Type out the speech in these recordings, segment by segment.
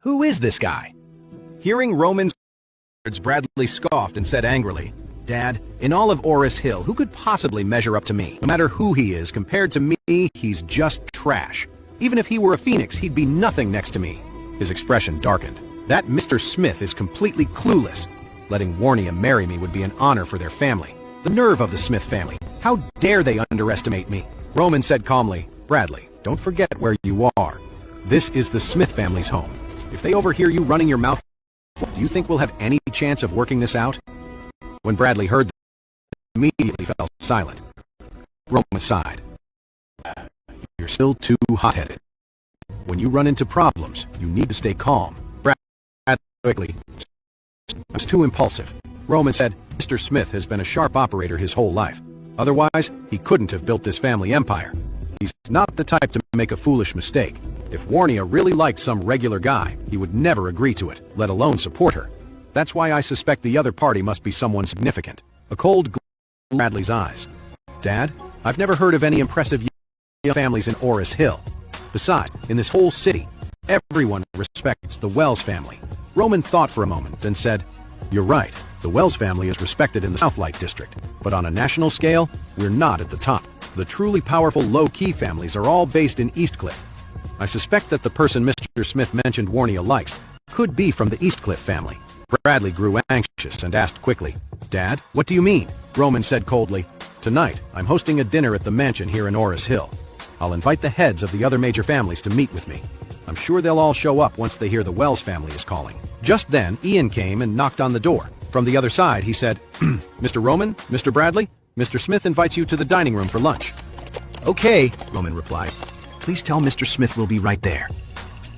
Who is this guy? Hearing Roman's words, Bradley scoffed and said angrily, "Dad, in all of Oris Hill, who could possibly measure up to me? No matter who he is, compared to me, he's just trash. Even if he were a phoenix, he'd be nothing next to me." His expression darkened. That Mr. Smith is completely clueless. Letting Warnia marry me would be an honor for their family. The nerve of the Smith family. How dare they underestimate me? Roman said calmly, "Bradley, don't forget where you are. This is the Smith family's home. If they overhear you running your mouth, do you think we'll have any chance of working this out?" When Bradley heard that, he immediately fell silent. Roman sighed. "You're still too hot-headed. When you run into problems, you need to stay calm." Bradley quickly, "I was too impulsive." Roman said, "Mr. Smith has been a sharp operator his whole life. Otherwise, he couldn't have built this family empire. He's not the type to make a foolish mistake. If Warnia really liked some regular guy, he would never agree to it, let alone support her. That's why I suspect the other party must be someone significant." A cold glow in Bradley's eyes. "Dad, I've never heard of any impressive families in Oris Hill. Besides, in this whole city, everyone respects the Wells family." Roman thought for a moment, then said, "You're right. The Wells family is respected in the Southlight district, but on a national scale, we're not at the top. The truly powerful low-key families are all based in Eastcliff. I suspect that the person Mr. Smith mentioned Warnia likes could be from the Eastcliff family." Bradley grew anxious and asked quickly, "Dad, what do you mean?" Roman said coldly, "Tonight, I'm hosting a dinner at the mansion here in Oris Hill. I'll invite the heads of the other major families to meet with me. I'm sure they'll all show up once they hear the Wells family is calling." Just then, Ian came and knocked on the door. From the other side, he said, "Mr. Roman, Mr. Bradley, Mr. Smith invites you to the dining room for lunch." "Okay," Roman replied. "Please tell Mr. Smith we'll be right there."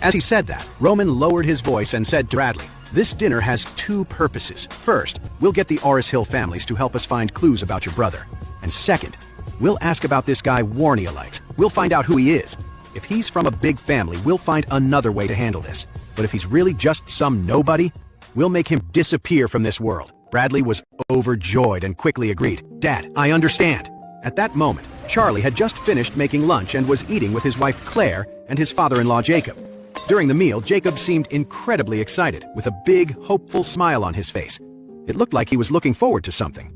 As he said that, Roman lowered his voice and said to Bradley, "This dinner has two purposes. First, we'll get the Oris Hill families to help us find clues about your brother. And second, we'll ask about this guy Warnia likes. We'll find out who he is. If he's from a big family, we'll find another way to handle this. But if he's really just some nobody, we'll make him disappear from this world." Bradley was overjoyed and quickly agreed. "Dad, I understand." At that moment, Charlie had just finished making lunch and was eating with his wife Claire and his father-in-law Jacob. During the meal, Jacob seemed incredibly excited, with a big, hopeful smile on his face. It looked like he was looking forward to something.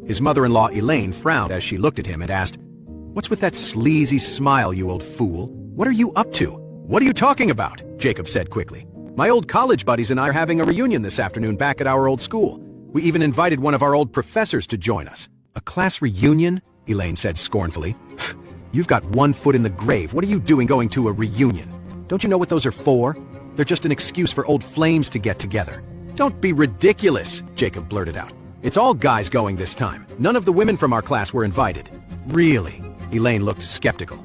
His mother-in-law Elaine frowned as she looked at him and asked, "What's with that sleazy smile, you old fool? What are you up to?" "What are you talking about?" Jacob said quickly. "My old college buddies and I are having a reunion this afternoon back at our old school. We even invited one of our old professors to join us." "A class reunion?" Elaine said scornfully. "You've got one foot in the grave. What are you doing going to a reunion? Don't you know what those are for? They're just an excuse for old flames to get together." "Don't be ridiculous," Jacob blurted out. "It's all guys going this time. None of the women from our class were invited." "Really?" Elaine looked skeptical.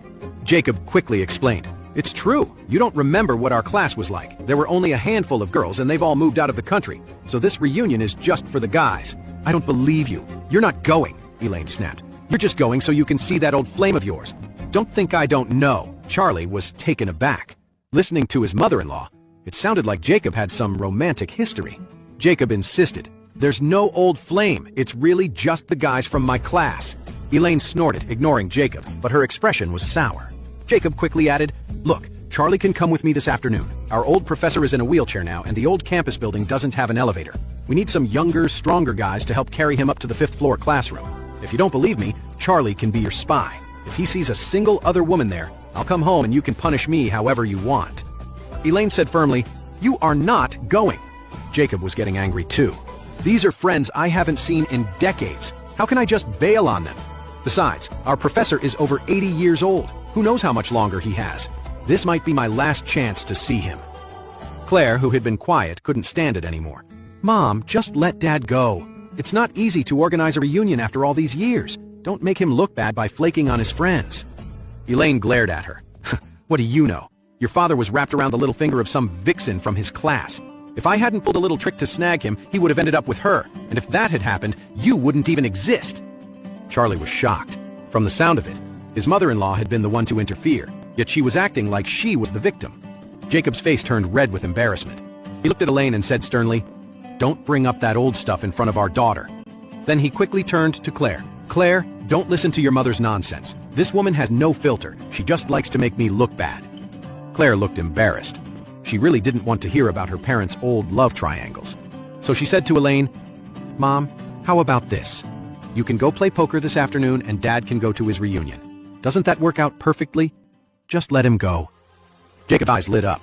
Jacob quickly explained, "It's true. You don't remember what our class was like. There were only a handful of girls and they've all moved out of the country. So this reunion is just for the guys." "I don't believe you. You're not going," Elaine snapped. "You're just going so you can see that old flame of yours. Don't think I don't know." Charlie was taken aback. Listening to his mother-in-law, it sounded like Jacob had some romantic history. Jacob insisted, "There's no old flame. It's really just the guys from my class." Elaine snorted, ignoring Jacob, but her expression was sour. Jacob quickly added, "Look, Charlie can come with me this afternoon. Our old professor is in a wheelchair now, and the old campus building doesn't have an elevator. We need some younger, stronger guys to help carry him up to the 5th floor classroom. If you don't believe me, Charlie can be your spy. If he sees a single other woman there, I'll come home and you can punish me however you want." Elaine said firmly, "You are not going." Jacob was getting angry too. "These are friends I haven't seen in decades. How can I just bail on them? Besides, our professor is over 80 years old. Who knows how much longer he has? This might be my last chance to see him." Claire, who had been quiet, couldn't stand it anymore. "Mom, just let Dad go. It's not easy to organize a reunion after all these years. Don't make him look bad by flaking on his friends." Elaine glared at her. "What do you know? Your father was wrapped around the little finger of some vixen from his class. If I hadn't pulled a little trick to snag him, he would have ended up with her. And if that had happened, you wouldn't even exist." Charlie was shocked. From the sound of it, his mother-in-law had been the one to interfere, yet she was acting like she was the victim. Jacob's face turned red with embarrassment. He looked at Elaine and said sternly, "Don't bring up that old stuff in front of our daughter." Then he quickly turned to Claire. "Claire, don't listen to your mother's nonsense. This woman has no filter. She just likes to make me look bad." Claire looked embarrassed. She really didn't want to hear about her parents' old love triangles. So she said to Elaine, "Mom, how about this? You can go play poker this afternoon and Dad can go to his reunion. Doesn't that work out perfectly? Just let him go." Jacob's eyes lit up.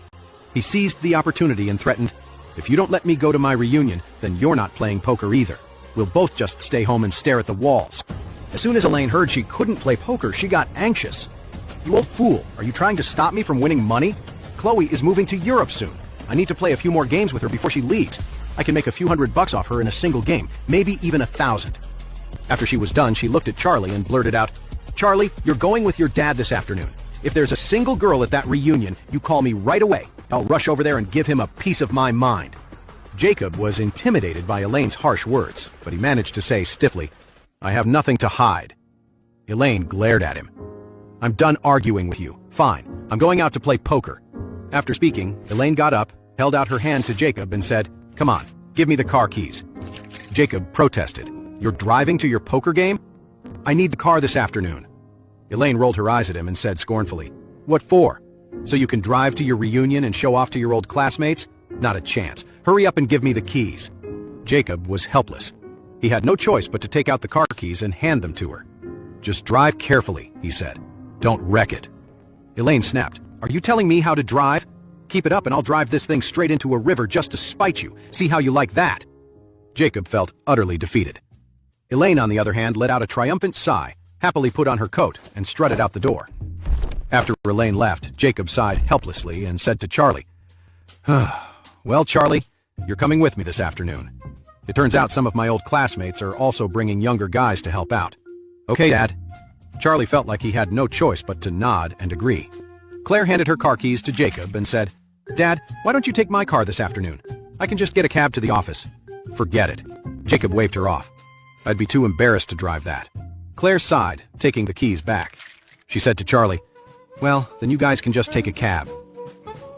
He seized the opportunity and threatened, "If you don't let me go to my reunion, then you're not playing poker either. We'll both just stay home and stare at the walls." As soon as Elaine heard she couldn't play poker, she got anxious. "You old fool, are you trying to stop me from winning money? Chloe is moving to Europe soon. I need to play a few more games with her before she leaves. I can make a few $100 off her in a single game, maybe even 1,000. After she was done, she looked at Charlie and blurted out, "Charlie, you're going with your dad this afternoon. If there's a single girl at that reunion, you call me right away. I'll rush over there and give him a piece of my mind." Jacob was intimidated by Elaine's harsh words, but he managed to say stiffly, "I have nothing to hide." Elaine glared at him. "I'm done arguing with you. Fine, I'm going out to play poker." After speaking, Elaine got up, held out her hand to Jacob and said, "Come on, give me the car keys." Jacob protested, "You're driving to your poker game? I need the car this afternoon." Elaine rolled her eyes at him and said scornfully, "What for? So you can drive to your reunion and show off to your old classmates? Not a chance. Hurry up and give me the keys." Jacob was helpless. He had no choice but to take out the car keys and hand them to her. "Just drive carefully," he said. "Don't wreck it." Elaine snapped, "Are you telling me how to drive? Keep it up and I'll drive this thing straight into a river just to spite you. See how you like that." Jacob felt utterly defeated. Elaine, on the other hand, let out a triumphant sigh, happily put on her coat, and strutted out the door. After Elaine left, Jacob sighed helplessly and said to Charlie, "Well, Charlie, you're coming with me this afternoon. It turns out some of my old classmates are also bringing younger guys to help out." "Okay, Dad." Charlie felt like he had no choice but to nod and agree. Claire handed her car keys to Jacob and said, "Dad, why don't you take my car this afternoon? I can just get a cab to the office." "Forget it." Jacob waved her off. "I'd be too embarrassed to drive that." Claire sighed, taking the keys back. She said to Charlie, "Well, then you guys can just take a cab."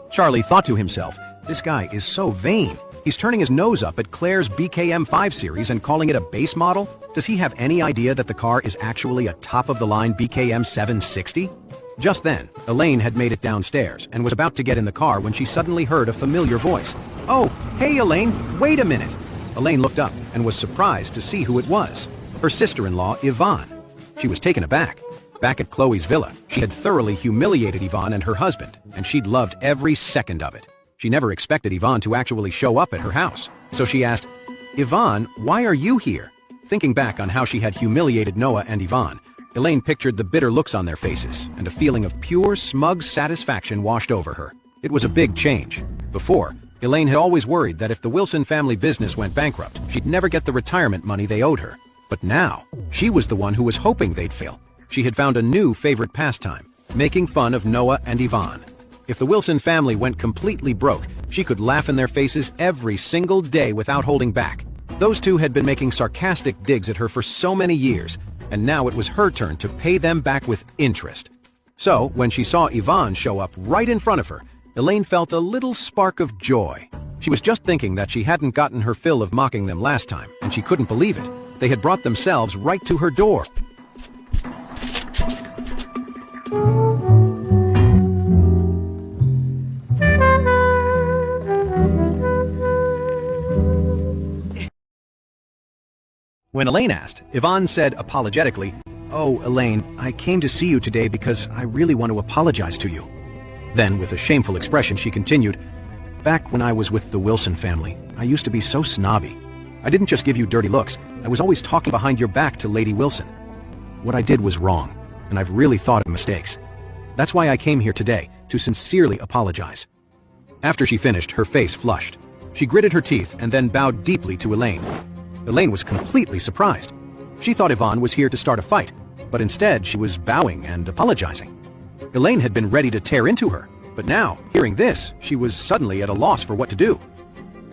Charlie thought to himself, "This guy is so vain. He's turning his nose up at Claire's BKM 5 series and calling it a base model. Does he have any idea that the car is actually a top-of-the-line BKM 760? Just then, Elaine had made it downstairs and was about to get in the car when she suddenly heard a familiar voice. "Oh, hey Elaine, wait a minute!" Elaine looked up and was surprised to see who it was. Her sister-in-law, Yvonne. She was taken aback. Back at Chloe's villa, she had thoroughly humiliated Yvonne and her husband, and she'd loved every second of it. She never expected Yvonne to actually show up at her house, so she asked, "Yvonne, why are you here?" Thinking back on how she had humiliated Noah and Yvonne, Elaine pictured the bitter looks on their faces, and a feeling of pure, smug satisfaction washed over her. It was a big change. Before, Elaine had always worried that if the Wilson family business went bankrupt, she'd never get the retirement money they owed her. But now, she was the one who was hoping they'd fail. She had found a new favorite pastime, making fun of Noah and Yvonne. If the Wilson family went completely broke, she could laugh in their faces every single day without holding back. Those two had been making sarcastic digs at her for so many years, and now it was her turn to pay them back with interest. So, when she saw Yvonne show up right in front of her, Elaine felt a little spark of joy. She was just thinking that she hadn't gotten her fill of mocking them last time, and she couldn't believe it. They had brought themselves right to her door. When Elaine asked, Yvonne said apologetically, "Oh, Elaine, I came to see you today because I really want to apologize to you." Then, with a shameful expression, she continued, "Back when I was with the Wilson family, I used to be so snobby. I didn't just give you dirty looks, I was always talking behind your back to Lady Wilson. What I did was wrong, and I've really thought of mistakes. That's why I came here today, to sincerely apologize." After she finished, her face flushed. She gritted her teeth and then bowed deeply to Elaine. Elaine was completely surprised. She thought Yvonne was here to start a fight, but instead she was bowing and apologizing. Elaine had been ready to tear into her, but now, hearing this, she was suddenly at a loss for what to do.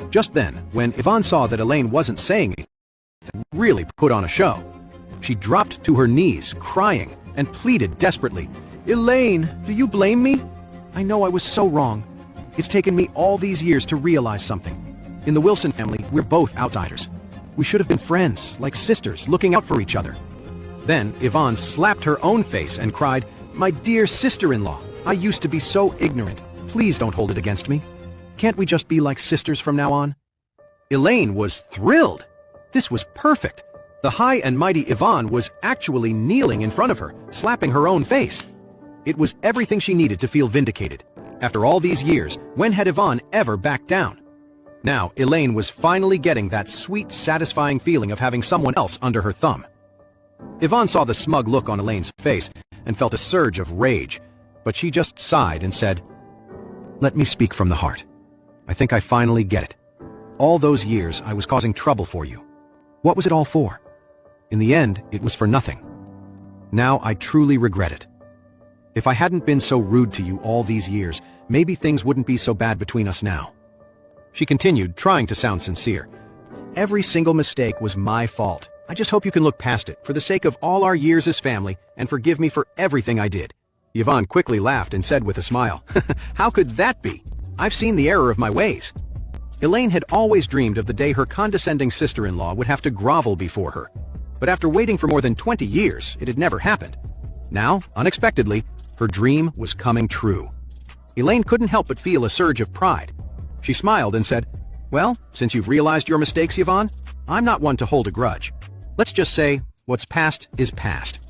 Just then, when Yvonne saw that Elaine wasn't saying anything, really put on a show, she dropped to her knees, crying, and pleaded desperately, "Elaine, do you blame me? I know I was so wrong. It's taken me all these years to realize something. In the Wilson family, we're both outsiders. We should have been friends, like sisters, looking out for each other." Then Yvonne slapped her own face and cried, "My dear sister-in-law, I used to be so ignorant. Please don't hold it against me. Can't we just be like sisters from now on? Elaine was thrilled. This was perfect. The high and mighty Yvonne was actually kneeling in front of her, slapping her own face. It was everything she needed to feel vindicated. After all these years, when had Yvonne ever backed down? Now, Elaine was finally getting that sweet, satisfying feeling of having someone else under her thumb. Yvonne saw the smug look on Elaine's face and felt a surge of rage, but she just sighed and said, "Let me speak from the heart. I think I finally get it. All those years I was causing trouble for you. What was it all for? In the end, it was for nothing. Now I truly regret it. If I hadn't been so rude to you all these years, maybe things wouldn't be so bad between us now." She continued, trying to sound sincere. "Every single mistake was my fault. I just hope you can look past it, for the sake of all our years as family, and forgive me for everything I did." Yvonne quickly laughed and said with a smile, "How could that be? I've seen the error of my ways." Elaine had always dreamed of the day her condescending sister-in-law would have to grovel before her. But after waiting for more than 20 years, it had never happened. Now, unexpectedly, her dream was coming true. Elaine couldn't help but feel a surge of pride. She smiled and said, "Well, since you've realized your mistakes, Yvonne, I'm not one to hold a grudge. Let's just say, what's past is past."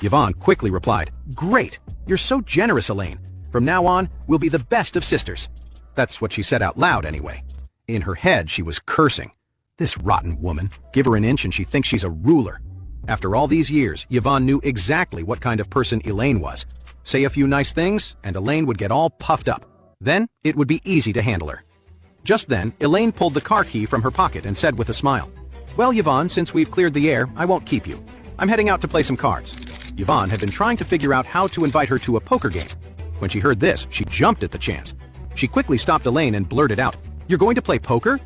Yvonne quickly replied, "Great! You're so generous, Elaine. From now on, we'll be the best of sisters." That's what she said out loud anyway. In her head, she was cursing. This rotten woman. Give her an inch and she thinks she's a ruler. After all these years, Yvonne knew exactly what kind of person Elaine was. Say a few nice things, and Elaine would get all puffed up. Then, it would be easy to handle her. Just then, Elaine pulled the car key from her pocket and said with a smile, "Well, Yvonne, since we've cleared the air, I won't keep you. I'm heading out to play some cards." Yvonne had been trying to figure out how to invite her to a poker game. When she heard this, she jumped at the chance. She quickly stopped Elaine and blurted out, "You're going to play poker?"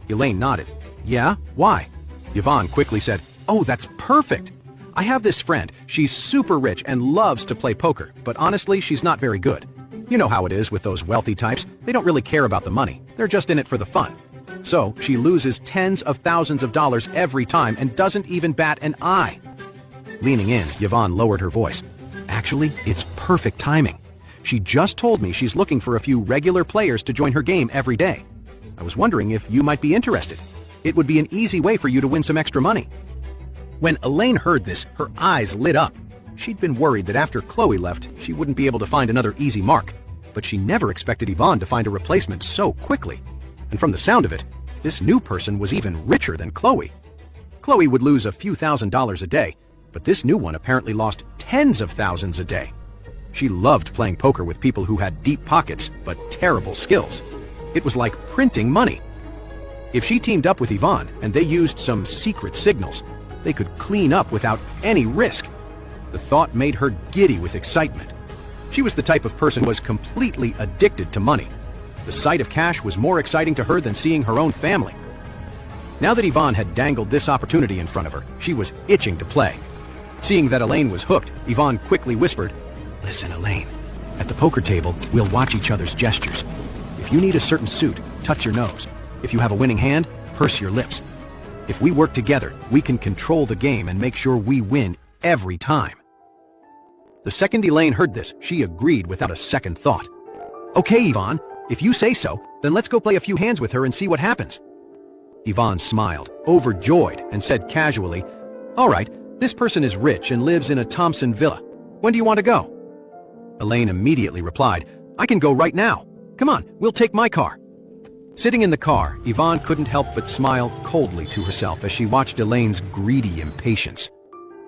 Elaine nodded. "Yeah, why?" Yvonne quickly said, "Oh, that's perfect. I have this friend. She's super rich and loves to play poker, but honestly, she's not very good. You know how it is with those wealthy types. They don't really care about the money. They're just in it for the fun. So she loses tens of thousands of dollars every time and doesn't even bat an eye." Leaning in, Yvonne lowered her voice. "Actually, it's perfect timing. She just told me she's looking for a few regular players to join her game every day. I was wondering if you might be interested. It would be an easy way for you to win some extra money." When Elaine heard this, her eyes lit up. She'd been worried that after Chloe left, she wouldn't be able to find another easy mark. But she never expected Yvonne to find a replacement so quickly. And from the sound of it, this new person was even richer than Chloe. Chloe would lose a few $1,000s a day, but this new one apparently lost tens of thousands a day. She loved playing poker with people who had deep pockets, but terrible skills. It was like printing money. If she teamed up with Yvonne and they used some secret signals, they could clean up without any risk. The thought made her giddy with excitement. She was the type of person who was completely addicted to money. The sight of cash was more exciting to her than seeing her own family. Now that Yvonne had dangled this opportunity in front of her, she was itching to play. Seeing that Elaine was hooked, Yvonne quickly whispered, "Listen, Elaine, at the poker table, we'll watch each other's gestures. If you need a certain suit, touch your nose. If you have a winning hand, purse your lips. If we work together, we can control the game and make sure we win every time." The second Elaine heard this, she agreed without a second thought. "Okay, Yvonne, if you say so, then let's go play a few hands with her and see what happens." Yvonne smiled, overjoyed, and said casually, "All right, this person is rich and lives in a Thompson villa. When do you want to go?" Elaine immediately replied, "I can go right now. Come on, we'll take my car." Sitting in the car, Yvonne couldn't help but smile coldly to herself as she watched Elaine's greedy impatience.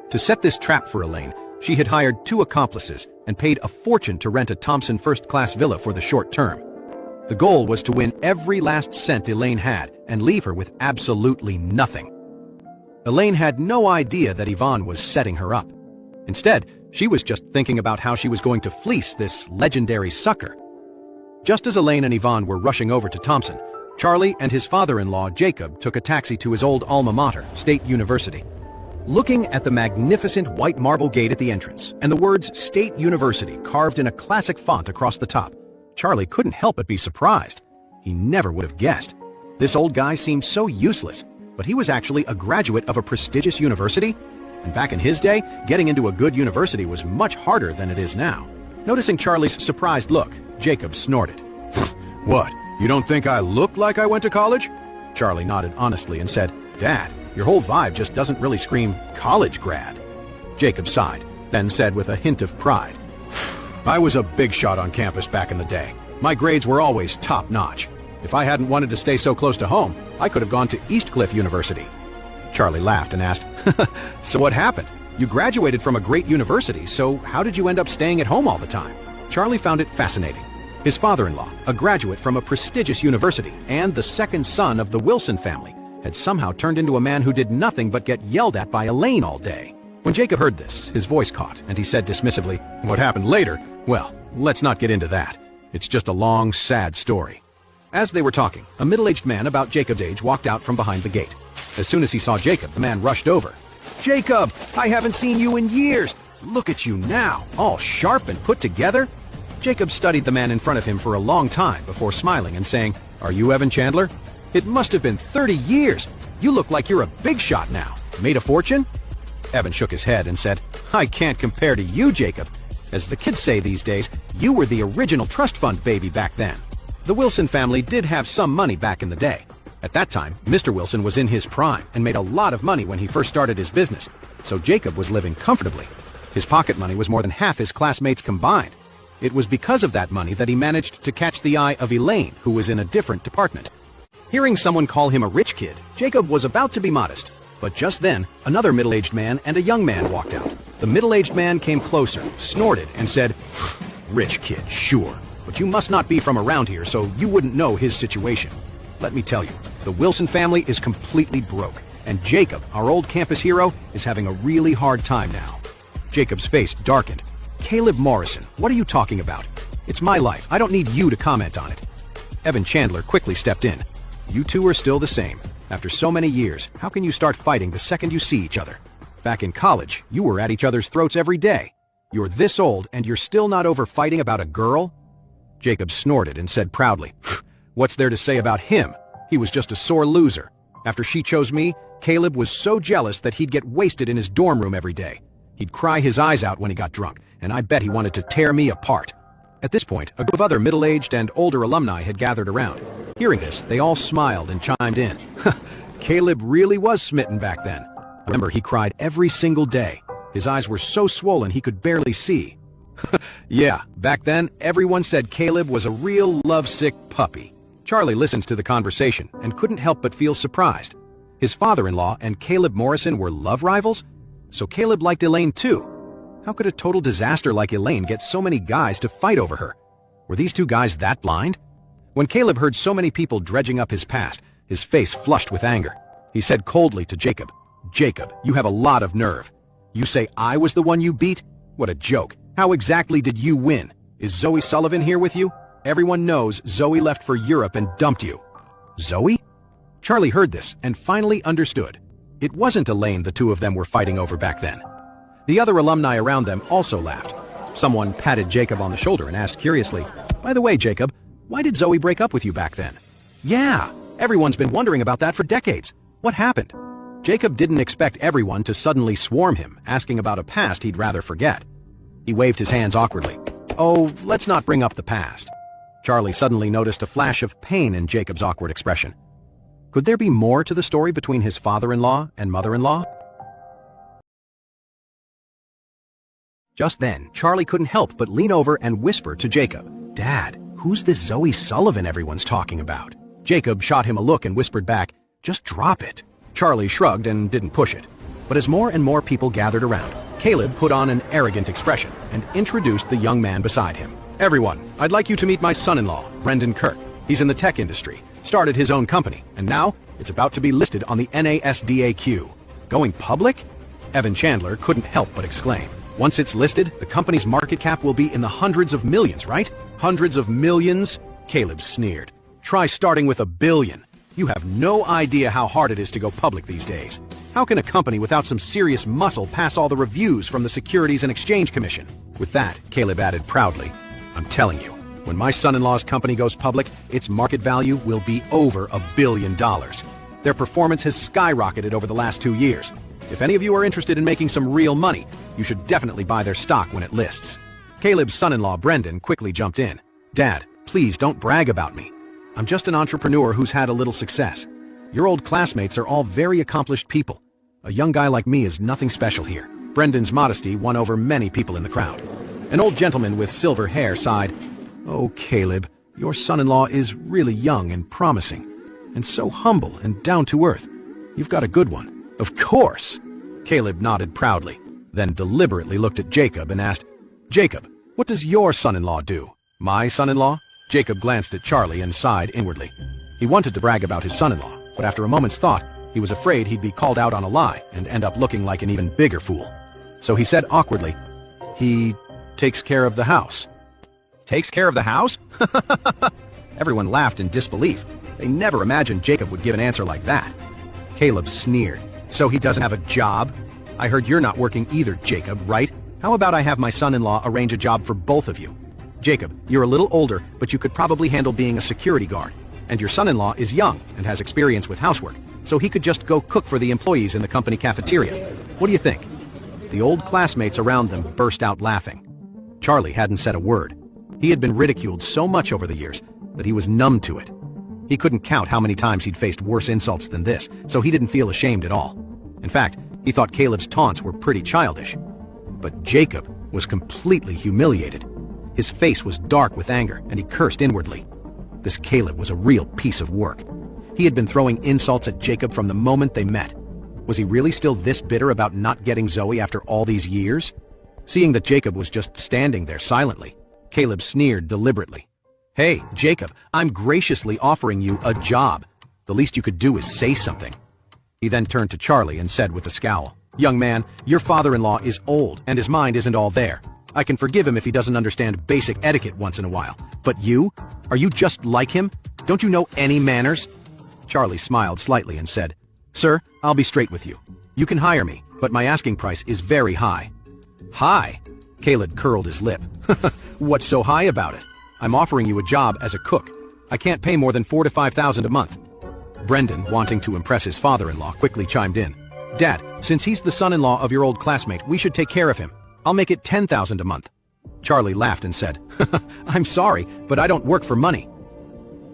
To set this trap for Elaine, she had hired 2 accomplices and paid a fortune to rent a Thompson first-class villa for the short term. The goal was to win every last cent Elaine had and leave her with absolutely nothing. Elaine had no idea that Yvonne was setting her up. Instead, she was just thinking about how she was going to fleece this legendary sucker. Just as Elaine and Yvonne were rushing over to Thompson, Charlie and his father-in-law, Jacob, took a taxi to his old alma mater, State University. Looking at the magnificent white marble gate at the entrance and the words State University carved in a classic font across the top, Charlie couldn't help but be surprised. He never would have guessed. This old guy seemed so useless, but he was actually a graduate of a prestigious university. And back in his day, getting into a good university was much harder than it is now. Noticing Charlie's surprised look, Jacob snorted. "What, You don't think I look like I went to college? Charlie nodded honestly and said, Dad, your whole vibe just doesn't really scream college grad. Jacob sighed, then said with a hint of pride, I was a big shot on campus back in the day. My grades were always top-notch. If I hadn't wanted to stay so close to home, I could have gone to Eastcliff University. Charlie laughed and asked, So what happened? You graduated from a great university, so how did you end up staying at home all the time? Charlie found it fascinating. His father-in-law, a graduate from a prestigious university and the second son of the Wilson family, had somehow turned into a man who did nothing but get yelled at by Elaine all day. When Jacob heard this, his voice caught, and he said dismissively, What happened later? Well, let's not get into that. It's just a long, sad story. As they were talking, a middle-aged man about Jacob's age walked out from behind the gate. As soon as he saw Jacob, the man rushed over. Jacob, I haven't seen you in years. Look at you now, all sharp and put together. Jacob studied the man in front of him for a long time before smiling and saying, Are you Evan Chandler? It must have been 30 years. You look like you're a big shot now. Made a fortune? Evan shook his head and said, I can't compare to you, Jacob. As the kids say these days, you were the original trust fund baby back then. The Wilson family did have some money back in the day. At that time, Mr. Wilson was in his prime and made a lot of money when he first started his business, so Jacob was living comfortably. His pocket money was more than half his classmates combined. It was because of that money that he managed to catch the eye of Elaine, who was in a different department. Hearing someone call him a rich kid, Jacob was about to be modest. But just then, another middle-aged man and a young man walked out. The middle-aged man came closer, snorted, and said, Rich kid, sure, but you must not be from around here, so you wouldn't know his situation. Let me tell you, the Wilson family is completely broke, and Jacob, our old campus hero, is having a really hard time now. Jacob's face darkened. Caleb Morrison, what are you talking about? It's my life. I don't need you to comment on it. Evan Chandler quickly stepped in. You two are still the same. After so many years, how can you start fighting the second you see each other? Back in college, you were at each other's throats every day. You're this old and you're still not over fighting about a girl? Jacob snorted and said proudly, What's there to say about him? He was just a sore loser. After she chose me, Caleb was so jealous that he'd get wasted in his dorm room every day. He'd cry his eyes out when he got drunk, and I bet he wanted to tear me apart. At this point, a group of other middle-aged and older alumni had gathered around. Hearing this, they all smiled and chimed in. Caleb really was smitten back then. Remember, he cried every single day. His eyes were so swollen he could barely see. Yeah, back then, everyone said Caleb was a real lovesick puppy. Charlie listened to the conversation and couldn't help but feel surprised. His father-in-law and Caleb Morrison were love rivals? So Caleb liked Elaine too. How could a total disaster like Elaine get so many guys to fight over her? Were these two guys that blind? When Caleb heard so many people dredging up his past, his face flushed with anger. He said coldly to Jacob, Jacob, you have a lot of nerve. You say I was the one you beat? What a joke. How exactly did you win? Is Zoe Sullivan here with you? Everyone knows Zoe left for Europe and dumped you. Zoe? Charlie heard this and finally understood. It wasn't Elaine the two of them were fighting over back then. The other alumni around them also laughed. Someone patted Jacob on the shoulder and asked curiously, By the way, Jacob, why did Zoe break up with you back then? Yeah, everyone's been wondering about that for decades. What happened? Jacob didn't expect everyone to suddenly swarm him, asking about a past he'd rather forget. He waved his hands awkwardly. Oh, let's not bring up the past. Charlie suddenly noticed a flash of pain in Jacob's awkward expression. Could there be more to the story between his father-in-law and mother-in-law? Just then, Charlie couldn't help but lean over and whisper to Jacob, Dad, who's this Zoe Sullivan everyone's talking about? Jacob shot him a look and whispered back, Just drop it. Charlie shrugged and didn't push it. But as more and more people gathered around, Caleb put on an arrogant expression and introduced the young man beside him. Everyone, I'd like you to meet my son-in-law, Brendan Kirk. He's in the tech industry, started his own company, and now it's about to be listed on the NASDAQ. Going public? Evan Chandler couldn't help but exclaim. Once it's listed, the company's market cap will be in the hundreds of millions, right? Hundreds of millions? Caleb sneered. Try starting with $1 billion. You have no idea how hard it is to go public these days. How can a company without some serious muscle pass all the reviews from the Securities and Exchange Commission? With that, Caleb added proudly, I'm telling you, when my son-in-law's company goes public, its market value will be over $1 billion. Their performance has skyrocketed over the last 2 years. If any of you are interested in making some real money, you should definitely buy their stock when it lists. Caleb's son-in-law, Brendan, quickly jumped in. Dad, please don't brag about me. I'm just an entrepreneur who's had a little success. Your old classmates are all very accomplished people. A young guy like me is nothing special here." Brendan's modesty won over many people in the crowd. An old gentleman with silver hair sighed, "Oh, Caleb, your son-in-law is really young and promising, and so humble and down-to-earth. You've got a good one." "Of course." Caleb nodded proudly, then deliberately looked at Jacob and asked, "Jacob, what does your son-in-law do?" "My son-in-law?" Jacob glanced at Charlie and sighed inwardly. He wanted to brag about his son-in-law, but after a moment's thought, he was afraid he'd be called out on a lie and end up looking like an even bigger fool. So he said awkwardly, "He takes care of the house." "Takes care of the house?" Everyone laughed in disbelief. They never imagined Jacob would give an answer like that. Caleb sneered. "So he doesn't have a job? I heard you're not working either, Jacob, right? How about I have my son-in-law arrange a job for both of you? Jacob, you're a little older, but you could probably handle being a security guard. And your son-in-law is young and has experience with housework, so he could just go cook for the employees in the company cafeteria. What do you think?" The old classmates around them burst out laughing. Charlie hadn't said a word. He had been ridiculed so much over the years that he was numb to it. He couldn't count how many times he'd faced worse insults than this, so he didn't feel ashamed at all. In fact, he thought Caleb's taunts were pretty childish. But Jacob was completely humiliated. His face was dark with anger, and he cursed inwardly. This Caleb was a real piece of work. He had been throwing insults at Jacob from the moment they met. Was he really still this bitter about not getting Zoe after all these years? Seeing that Jacob was just standing there silently, Caleb sneered deliberately. "Hey, Jacob, I'm graciously offering you a job. The least you could do is say something." He then turned to Charlie and said with a scowl, "Young man, your father-in-law is old and his mind isn't all there. I can forgive him if he doesn't understand basic etiquette once in a while. But you? Are you just like him? Don't you know any manners?" Charlie smiled slightly and said, "Sir, I'll be straight with you. You can hire me, but my asking price is very high." "High?" Caleb curled his lip. "What's so high about it? I'm offering you a job as a cook. I can't pay more than $4,000 to $5,000 a month." Brendan, wanting to impress his father-in-law, quickly chimed in. "Dad, since he's the son-in-law of your old classmate, we should take care of him. I'll make it $10,000 a month." Charlie laughed and said, "I'm sorry, but I don't work for money."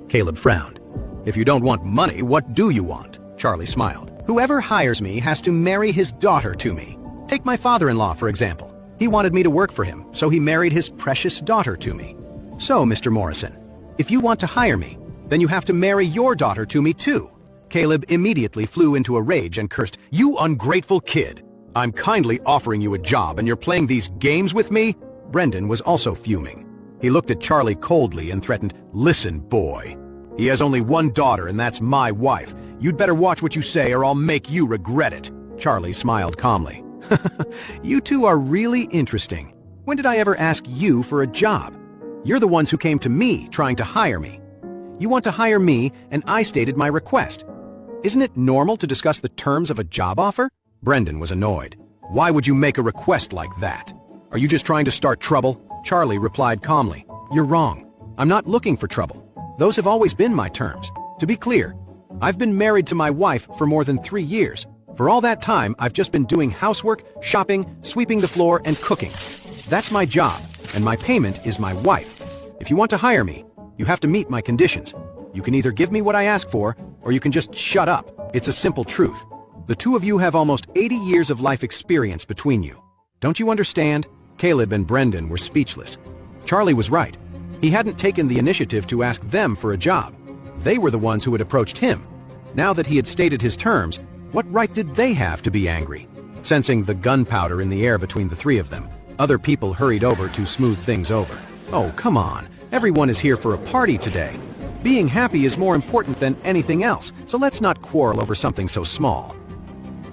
Caleb frowned. "If you don't want money, what do you want?" Charlie smiled. "Whoever hires me has to marry his daughter to me. Take my father-in-law, for example. He wanted me to work for him, so he married his precious daughter to me. So, Mr. Morrison, if you want to hire me, then you have to marry your daughter to me too." Caleb immediately flew into a rage and cursed, "You ungrateful kid! I'm kindly offering you a job and you're playing these games with me?" Brendan was also fuming. He looked at Charlie coldly and threatened, "Listen, boy. He has only one daughter and that's my wife. You'd better watch what you say or I'll make you regret it." Charlie smiled calmly. "You two are really interesting. When did I ever ask you for a job? You're the ones who came to me trying to hire me. You want to hire me and I stated my request. Isn't it normal to discuss the terms of a job offer?" Brendan was annoyed. "Why would you make a request like that? Are you just trying to start trouble?" Charlie replied calmly, "You're wrong. I'm not looking for trouble. Those have always been my terms. To be clear, I've been married to my wife for more than 3 years. For all that time, I've just been doing housework, shopping, sweeping the floor, and cooking. That's my job, and my payment is my wife. If you want to hire me, you have to meet my conditions. You can either give me what I ask for, or you can just shut up. It's a simple truth. The two of you have almost 80 years of life experience between you. Don't you understand?" Caleb and Brendan were speechless. Charlie was right. He hadn't taken the initiative to ask them for a job. They were the ones who had approached him. Now that he had stated his terms, what right did they have to be angry? Sensing the gunpowder in the air between the three of them, other people hurried over to smooth things over. "Oh, come on. Everyone is here for a party today. Being happy is more important than anything else, so let's not quarrel over something so small."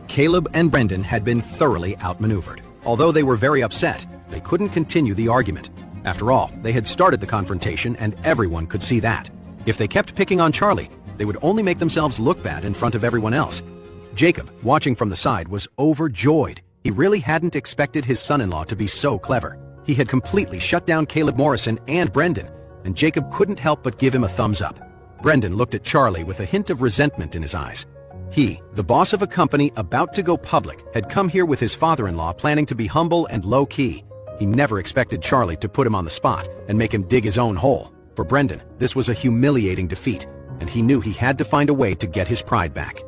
Caleb and Brendan had been thoroughly outmaneuvered. Although they were very upset, they couldn't continue the argument. After all, they had started the confrontation and everyone could see that. If they kept picking on Charlie, they would only make themselves look bad in front of everyone else. Jacob, watching from the side, was overjoyed. He really hadn't expected his son-in-law to be so clever. He had completely shut down Caleb Morrison and Brendan, and Jacob couldn't help but give him a thumbs up. Brendan looked at Charlie with a hint of resentment in his eyes. He, the boss of a company about to go public, had come here with his father-in-law planning to be humble and low-key. He never expected Charlie to put him on the spot and make him dig his own hole. For Brendan, this was a humiliating defeat, and he knew he had to find a way to get his pride back.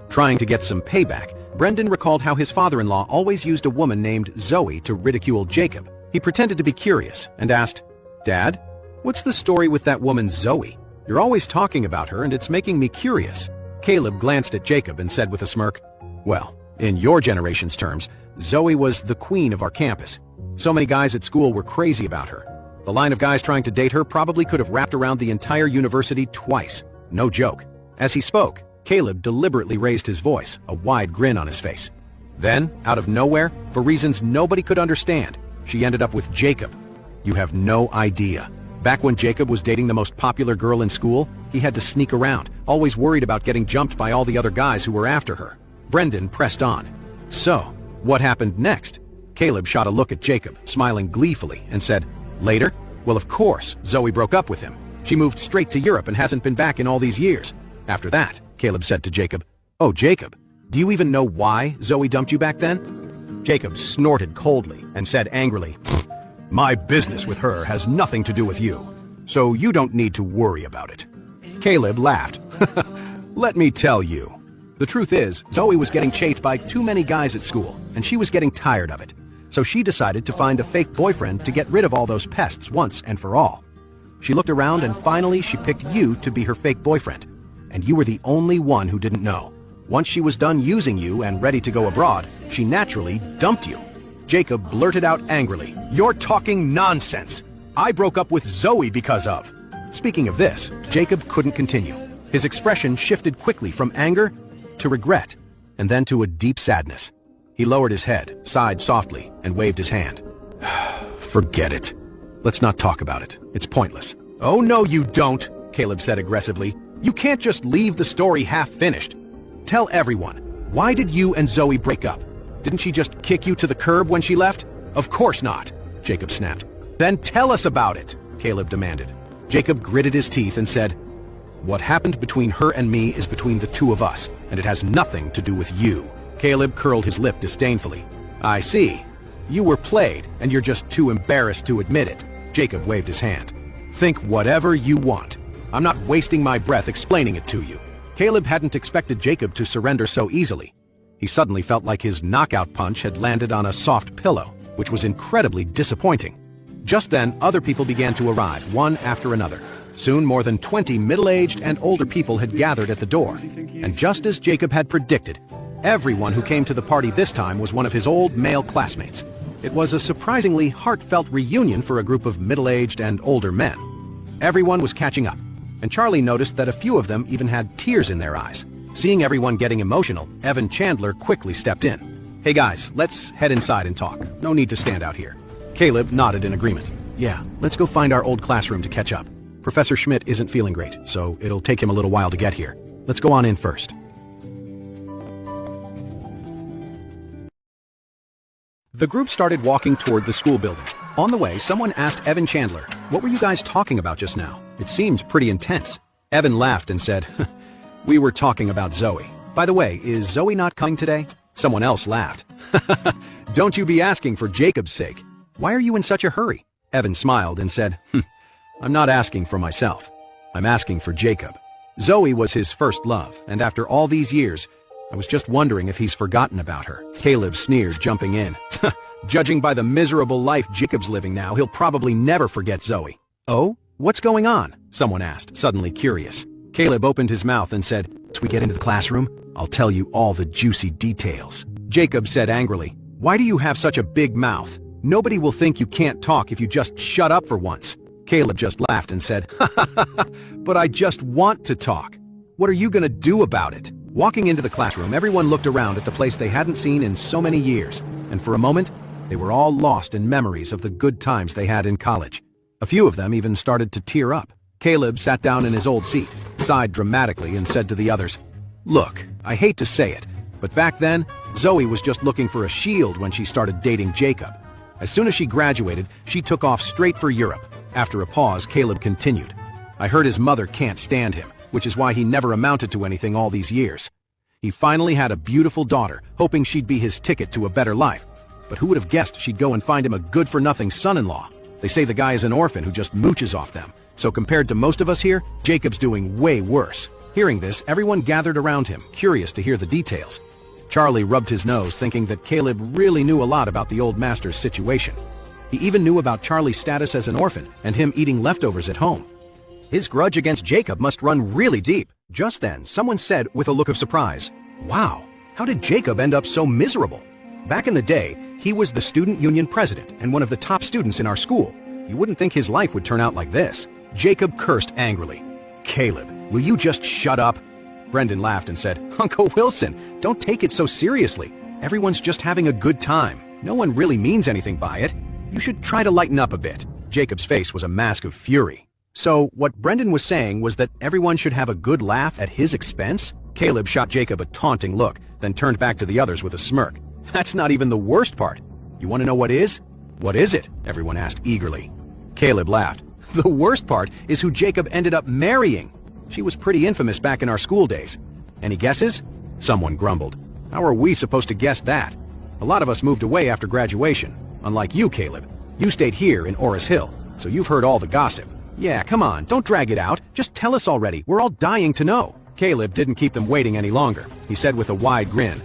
Trying to get some payback, Brendan recalled how his father-in-law always used a woman named Zoe to ridicule Jacob. He pretended to be curious and asked, "Dad, what's the story with that woman Zoe? You're always talking about her and it's making me curious." Caleb glanced at Jacob and said with a smirk, "Well, in your generation's terms, Zoe was the queen of our campus. So many guys at school were crazy about her. The line of guys trying to date her probably could have wrapped around the entire university twice. No joke." As he spoke, Caleb deliberately raised his voice, a wide grin on his face. Then, out of nowhere, for reasons nobody could understand, she ended up with Jacob. You have no idea. Back when Jacob was dating the most popular girl in school, he had to sneak around, always worried about getting jumped by all the other guys who were after her. Brendan pressed on. "So, what happened next?" Caleb shot a look at Jacob, smiling gleefully, and said, "Later? Well, of course, Zoe broke up with him. She moved straight to Europe and hasn't been back in all these years. After that," Caleb said to Jacob, "Oh, Jacob, do you even know why Zoe dumped you back then?" Jacob snorted coldly and said angrily, "My business with her has nothing to do with you, so you don't need to worry about it." Caleb laughed. "Let me tell you. The truth is, Zoe was getting chased by too many guys at school, and she was getting tired of it. So she decided to find a fake boyfriend to get rid of all those pests once and for all. She looked around and finally she picked you to be her fake boyfriend. And you were the only one who didn't know. Once she was done using you and ready to go abroad, she naturally dumped you." Jacob blurted out angrily, "You're talking nonsense! I broke up with Zoe because of..." Speaking of this, Jacob couldn't continue. His expression shifted quickly from anger to regret, and then to a deep sadness. He lowered his head, sighed softly, and waved his hand. "Forget it. Let's not talk about it. It's pointless." "Oh, no, you don't," Caleb said aggressively. "You can't just leave the story half-finished. Tell everyone, why did you and Zoe break up? Didn't she just kick you to the curb when she left?" "Of course not," Jacob snapped. "Then tell us about it," Caleb demanded. Jacob gritted his teeth and said, "What happened between her and me is between the two of us, and it has nothing to do with you." Caleb curled his lip disdainfully. "I see. You were played, and you're just too embarrassed to admit it." Jacob waved his hand. "Think whatever you want. I'm not wasting my breath explaining it to you." Caleb hadn't expected Jacob to surrender so easily. He suddenly felt like his knockout punch had landed on a soft pillow, which was incredibly disappointing. Just then, other people began to arrive, one after another. Soon more than 20 middle-aged and older people had gathered at the door. And just as Jacob had predicted, everyone who came to the party this time was one of his old male classmates. It was a surprisingly heartfelt reunion for a group of middle-aged and older men. Everyone was catching up, and Charlie noticed that a few of them even had tears in their eyes. Seeing everyone getting emotional, Evan Chandler quickly stepped in. "Hey guys, let's head inside and talk. No need to stand out here." Caleb nodded in agreement. "Yeah, let's go find our old classroom to catch up. Professor Schmidt isn't feeling great, so it'll take him a little while to get here. Let's go on in first." The group started walking toward the school building. On the way, someone asked Evan Chandler, "What were you guys talking about just now? It seemed pretty intense." Evan laughed and said, "We were talking about Zoe. By the way, is Zoe not coming today?" Someone else laughed. "Don't you be asking for Jacob's sake. Why are you in such a hurry?" Evan smiled and said, "I'm not asking for myself. I'm asking for Jacob. Zoe was his first love, and after all these years, I was just wondering if he's forgotten about her." Caleb sneered, jumping in. "Judging by the miserable life Jacob's living now, he'll probably never forget Zoe." "Oh? What's going on?" someone asked, suddenly curious. Caleb opened his mouth and said, "As we get into the classroom, I'll tell you all the juicy details." Jacob said angrily, "Why do you have such a big mouth? Nobody will think you can't talk if you just shut up for once." Caleb just laughed and said, "But I just want to talk. What are you gonna do about it?" Walking into the classroom, everyone looked around at the place they hadn't seen in so many years, and for a moment, they were all lost in memories of the good times they had in college. A few of them even started to tear up. Caleb sat down in his old seat, sighed dramatically, and said to the others, "Look, I hate to say it, but back then, Zoe was just looking for a shield when she started dating Jacob. As soon as she graduated, she took off straight for Europe." After a pause, Caleb continued, "I heard his mother can't stand him, which is why he never amounted to anything all these years. He finally had a beautiful daughter, hoping she'd be his ticket to a better life. But who would have guessed she'd go and find him a good-for-nothing son-in-law? They say the guy is an orphan who just mooches off them. So compared to most of us here, Jacob's doing way worse. Hearing this, everyone gathered around him, curious to hear the details. Charlie rubbed his nose, thinking that Caleb really knew a lot about the old master's situation. He even knew about Charlie's status as an orphan and him eating leftovers at home. His grudge against Jacob must run really deep. Just then, someone said with a look of surprise, "Wow, how did Jacob end up so miserable?" Back in the day, he was the student union president and one of the top students in our school. You wouldn't think his life would turn out like this. Jacob cursed angrily. "Caleb, will you just shut up?" Brendan laughed and said, "Uncle Wilson, don't take it so seriously. Everyone's just having a good time. No one really means anything by it. You should try to lighten up a bit." Jacob's face was a mask of fury. So what Brendan was saying was that everyone should have a good laugh at his expense? Caleb shot Jacob a taunting look, then turned back to the others with a smirk. "That's not even the worst part. You want to know what is?" "What is it?" everyone asked eagerly. Caleb laughed. "The worst part is who Jacob ended up marrying. She was pretty infamous back in our school days." "Any guesses?" Someone grumbled. "How are we supposed to guess that? A lot of us moved away after graduation. Unlike you, Caleb. You stayed here in Oris Hill, so you've heard all the gossip. Yeah, come on, don't drag it out. Just tell us already. We're all dying to know." Caleb didn't keep them waiting any longer. He said with a wide grin,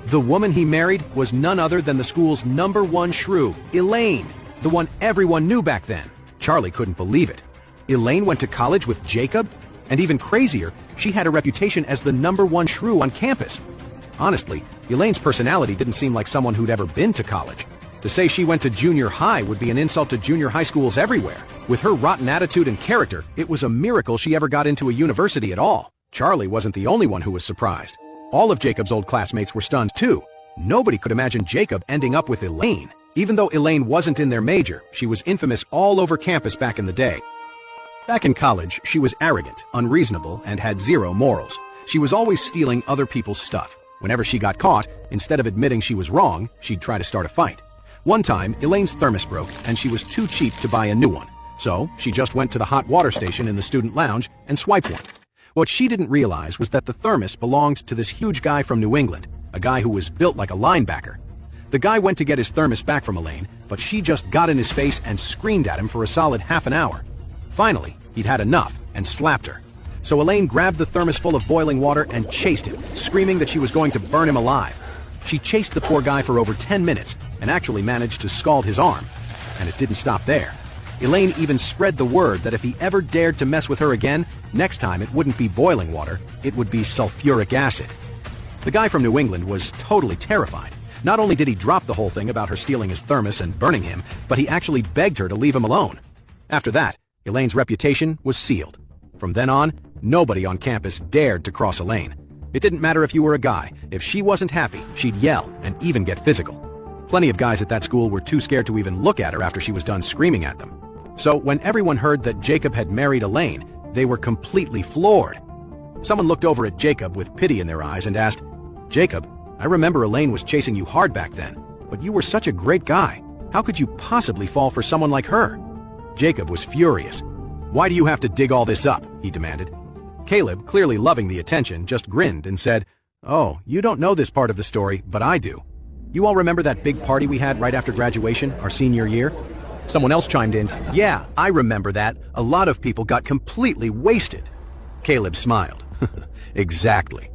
"The woman he married was none other than the school's #1 shrew, Elaine, the one everyone knew back then." Charlie couldn't believe it. Elaine went to college with Jacob? And even crazier, she had a reputation as the #1 shrew on campus. Honestly, Elaine's personality didn't seem like someone who'd ever been to college. To say she went to junior high would be an insult to junior high schools everywhere. With her rotten attitude and character, it was a miracle she ever got into a university at all. Charlie wasn't the only one who was surprised. All of Jacob's old classmates were stunned too. Nobody could imagine Jacob ending up with Elaine. Even though Elaine wasn't in their major, she was infamous all over campus back in the day. Back in college, she was arrogant, unreasonable, and had zero morals. She was always stealing other people's stuff. Whenever she got caught, instead of admitting she was wrong, she'd try to start a fight. One time, Elaine's thermos broke, and she was too cheap to buy a new one. So, she just went to the hot water station in the student lounge and swiped one. What she didn't realize was that the thermos belonged to this huge guy from New England, a guy who was built like a linebacker. The guy went to get his thermos back from Elaine, but she just got in his face and screamed at him for a solid half an hour. Finally, he'd had enough and slapped her. So Elaine grabbed the thermos full of boiling water and chased him, screaming that she was going to burn him alive. She chased the poor guy for over 10 minutes and actually managed to scald his arm. And it didn't stop there. Elaine even spread the word that if he ever dared to mess with her again, next time it wouldn't be boiling water, it would be sulfuric acid. The guy from New England was totally terrified. Not only did he drop the whole thing about her stealing his thermos and burning him, but he actually begged her to leave him alone. After that, Elaine's reputation was sealed. From then on, nobody on campus dared to cross Elaine. It didn't matter if you were a guy. If she wasn't happy, she'd yell and even get physical. Plenty of guys at that school were too scared to even look at her after she was done screaming at them. So when everyone heard that Jacob had married Elaine, they were completely floored. Someone looked over at Jacob with pity in their eyes and asked, "Jacob, I remember Elaine was chasing you hard back then, but you were such a great guy. How could you possibly fall for someone like her?" Jacob was furious. "Why do you have to dig all this up?" he demanded. Caleb, clearly loving the attention, just grinned and said, "Oh, you don't know this part of the story, but I do. You all remember that big party we had right after graduation, our senior year?" Someone else chimed in, "Yeah, I remember that. A lot of people got completely wasted." Caleb smiled. "Exactly.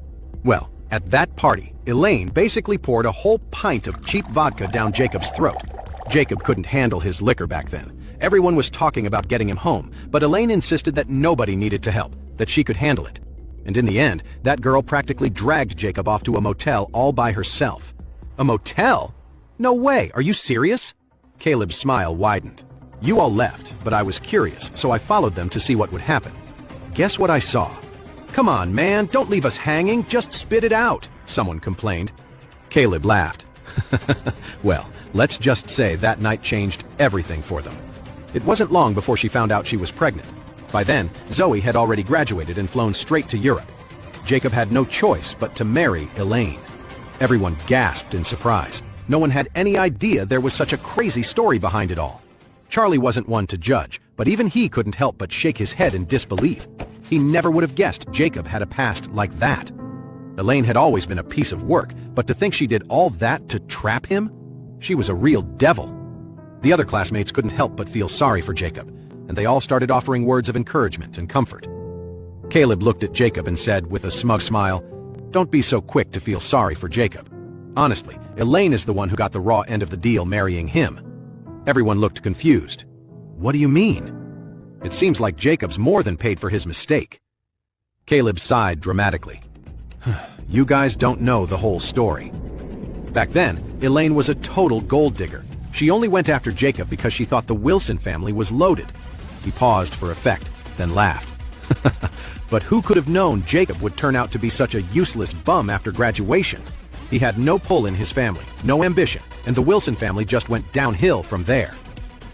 Well, at that party, Elaine basically poured a whole pint of cheap vodka down Jacob's throat. Jacob couldn't handle his liquor back then. Everyone was talking about getting him home, but Elaine insisted that nobody needed to help, that she could handle it. And in the end, that girl practically dragged Jacob off to a motel all by herself. A motel? No way, are you serious? Caleb's smile widened. "You all left, but I was curious, so I followed them to see what would happen. Guess what I saw?" "Come on, man, don't leave us hanging, just spit it out," someone complained. Caleb laughed. "Well, let's just say that night changed everything for them." It wasn't long before she found out she was pregnant. By then, Zoe had already graduated and flown straight to Europe. Jacob had no choice but to marry Elaine. Everyone gasped in surprise. No one had any idea there was such a crazy story behind it all. Charlie wasn't one to judge, but even he couldn't help but shake his head in disbelief. He never would have guessed Jacob had a past like that. Elaine had always been a piece of work, but to think she did all that to trap him? She was a real devil. The other classmates couldn't help but feel sorry for Jacob. and they all started offering words of encouragement and comfort. Caleb looked at Jacob and said with a smug smile, "Don't be so quick to feel sorry for Jacob. Honestly, Elaine is the one who got the raw end of the deal marrying him." Everyone looked confused. "What do you mean?" "It seems like Jacob's more than paid for his mistake." Caleb sighed dramatically. "You guys don't know the whole story. Back then, Elaine was a total gold digger. She only went after Jacob because she thought the Wilson family was loaded." He paused for effect, then laughed. "But who could have known Jacob would turn out to be such a useless bum after graduation? He had no pull in his family, no ambition, and the Wilson family just went downhill from there."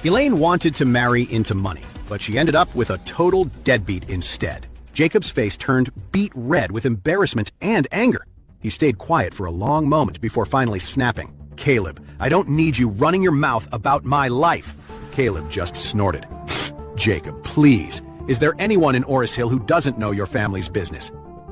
Elaine wanted to marry into money, but she ended up with a total deadbeat instead. Jacob's face turned beet red with embarrassment and anger. He stayed quiet for a long moment before finally snapping. "Caleb, I don't need you running your mouth about my life." Caleb just snorted. "Jacob, please. Is there anyone in Oris Hill who doesn't know your family's business?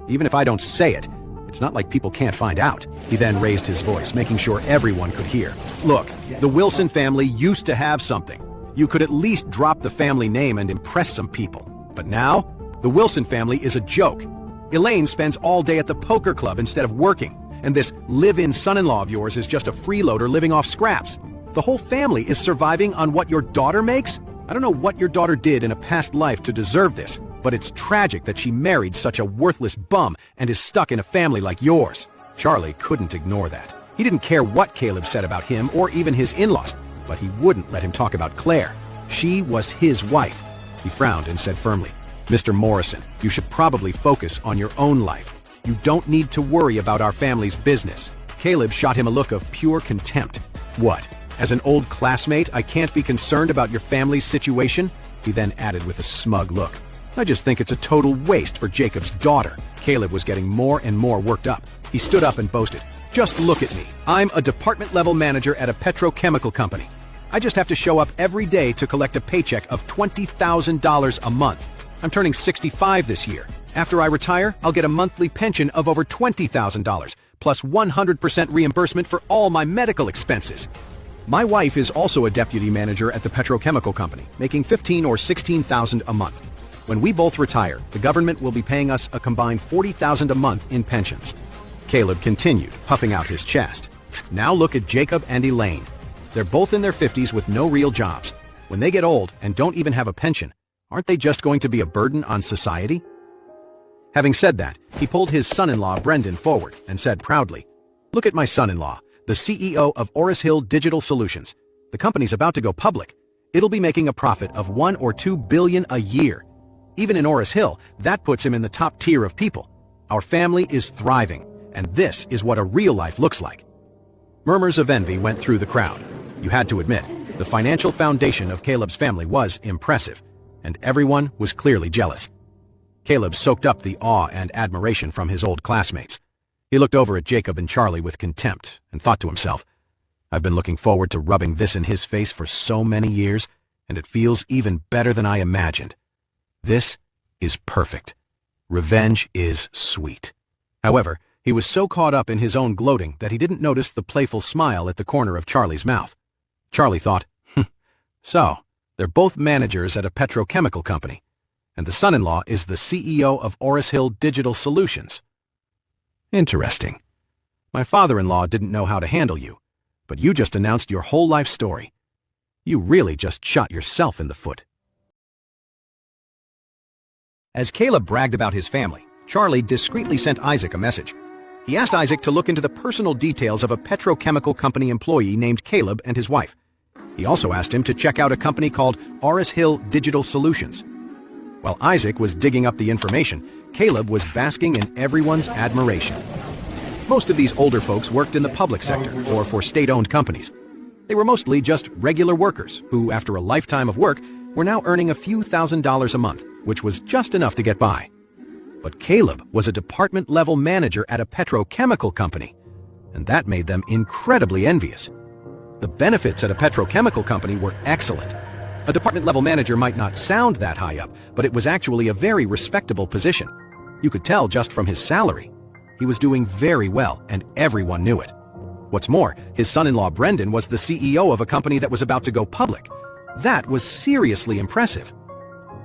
Even if I don't say it, it's not like people can't find out." He then raised his voice, making sure everyone could hear. "Look, the Wilson family used to have something. You could at least drop the family name and impress some people. But now, the Wilson family is a joke. Elaine spends all day at the poker club instead of working, and this live-in son-in-law of yours is just a freeloader living off scraps. The whole family is surviving on what your daughter makes? I don't know what your daughter did in a past life to deserve this, but it's tragic that she married such a worthless bum and is stuck in a family like yours." Charlie couldn't ignore that. He didn't care what Caleb said about him or even his in-laws, but he wouldn't let him talk about Claire. She was his wife. He frowned and said firmly, "Mr. Morrison, you should probably focus on your own life. You don't need to worry about our family's business." Caleb shot him a look of pure contempt. "What? As an old classmate, I can't be concerned about your family's situation?" He then added with a smug look, "I just think it's a total waste for Jacob's daughter." Caleb was getting more and more worked up. He stood up and boasted, "Just look at me. I'm a department-level manager at a petrochemical company. I just have to show up every day to collect a paycheck of $20,000 a month. I'm turning 65 this year. After I retire, I'll get a monthly pension of over $20,000, plus 100% reimbursement for all my medical expenses. My wife is also a deputy manager at the petrochemical company, making $15,000 or $16,000 a month. When we both retire, the government will be paying us a combined $40,000 a month in pensions." Caleb continued, puffing out his chest. "Now look at Jacob and Elaine. They're both in their 50s with no real jobs. When they get old and don't even have a pension, aren't they just going to be a burden on society?" Having said that, he pulled his son-in-law Brendan forward and said proudly, "Look at my son-in-law, the CEO of Oris Hill Digital Solutions. The company's about to go public. It'll be making a profit of $1 or $2 billion a year. Even in Oris Hill, that puts him in the top tier of people. Our family is thriving, and this is what a real life looks like." Murmurs of envy went through the crowd. You had to admit, the financial foundation of Caleb's family was impressive, and everyone was clearly jealous. Caleb soaked up the awe and admiration from his old classmates. He looked over at Jacob and Charlie with contempt and thought to himself, "I've been looking forward to rubbing this in his face for so many years, and it feels even better than I imagined. This is perfect. Revenge is sweet." However, he was so caught up in his own gloating that he didn't notice the playful smile at the corner of Charlie's mouth. Charlie thought, So, they're both managers at a petrochemical company, and the son-in-law is the CEO of Oris Hill Digital Solutions. Interesting. My father-in-law didn't know how to handle you, but you just announced your whole life story. You really just shot yourself in the foot." As Caleb bragged about his family, Charlie discreetly sent Isaac a message. He asked Isaac to look into the personal details of a petrochemical company employee named Caleb and his wife. He also asked him to check out a company called Oris Hill Digital Solutions. While Isaac was digging up the information, Caleb was basking in everyone's admiration. Most of these older folks worked in the public sector or for state-owned companies. They were mostly just regular workers who, after a lifetime of work, were now earning a few $1,000s a month, which was just enough to get by. But Caleb was a department-level manager at a petrochemical company, and that made them incredibly envious. The benefits at a petrochemical company were excellent. A department-level manager might not sound that high up, but it was actually a very respectable position. You could tell just from his salary. He was doing very well, and everyone knew it. What's more, his son-in-law Brendan was the CEO of a company that was about to go public. That was seriously impressive.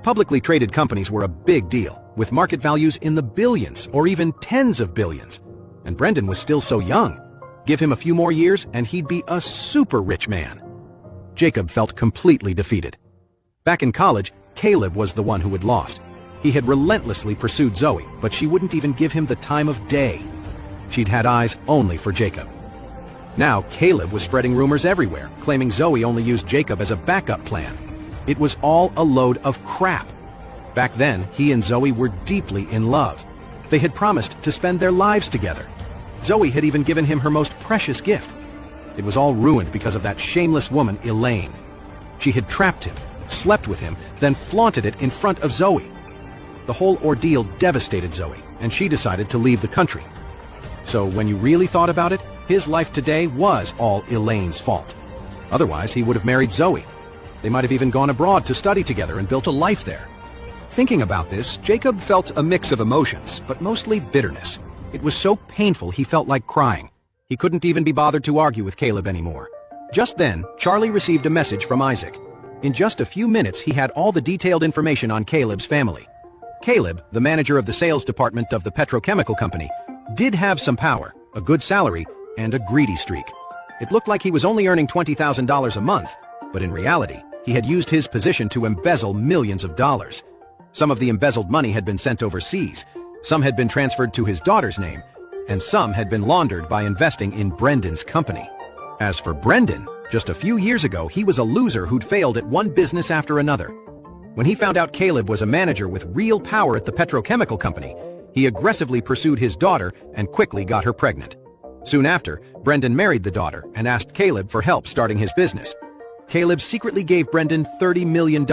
Publicly traded companies were a big deal, with market values in the billions or even tens of billions. And Brendan was still so young. Give him a few more years and he'd be a super rich man. Jacob felt completely defeated. Back in college, Caleb was the one who had lost. He had relentlessly pursued Zoe, but she wouldn't even give him the time of day. She'd had eyes only for Jacob. Now Caleb was spreading rumors everywhere, claiming Zoe only used Jacob as a backup plan. It was all a load of crap. Back then, he and Zoe were deeply in love. They had promised to spend their lives together. Zoe had even given him her most precious gift. It was all ruined because of that shameless woman, Elaine. She had trapped him, slept with him, then flaunted it in front of Zoe. The whole ordeal devastated Zoe, and she decided to leave the country. So when you really thought about it, his life today was all Elaine's fault. Otherwise, he would have married Zoe. They might have even gone abroad to study together and built a life there. Thinking about this, Jacob felt a mix of emotions, but mostly bitterness. It was so painful he felt like crying. He couldn't even be bothered to argue with Caleb anymore. Just then, Charlie received a message from Isaac. In just a few minutes, he had all the detailed information on Caleb's family. Caleb, the manager of the sales department of the petrochemical company, did have some power, a good salary, and a greedy streak. It looked like he was only earning $20,000 a month, but in reality, he had used his position to embezzle millions of dollars. Some of the embezzled money had been sent overseas, some had been transferred to his daughter's name, and some had been laundered by investing in Brendan's company. As for Brendan, just a few years ago, he was a loser who'd failed at one business after another. When he found out Caleb was a manager with real power at the petrochemical company, he aggressively pursued his daughter and quickly got her pregnant. Soon after, Brendan married the daughter and asked Caleb for help starting his business. Caleb secretly gave Brendan $30 million,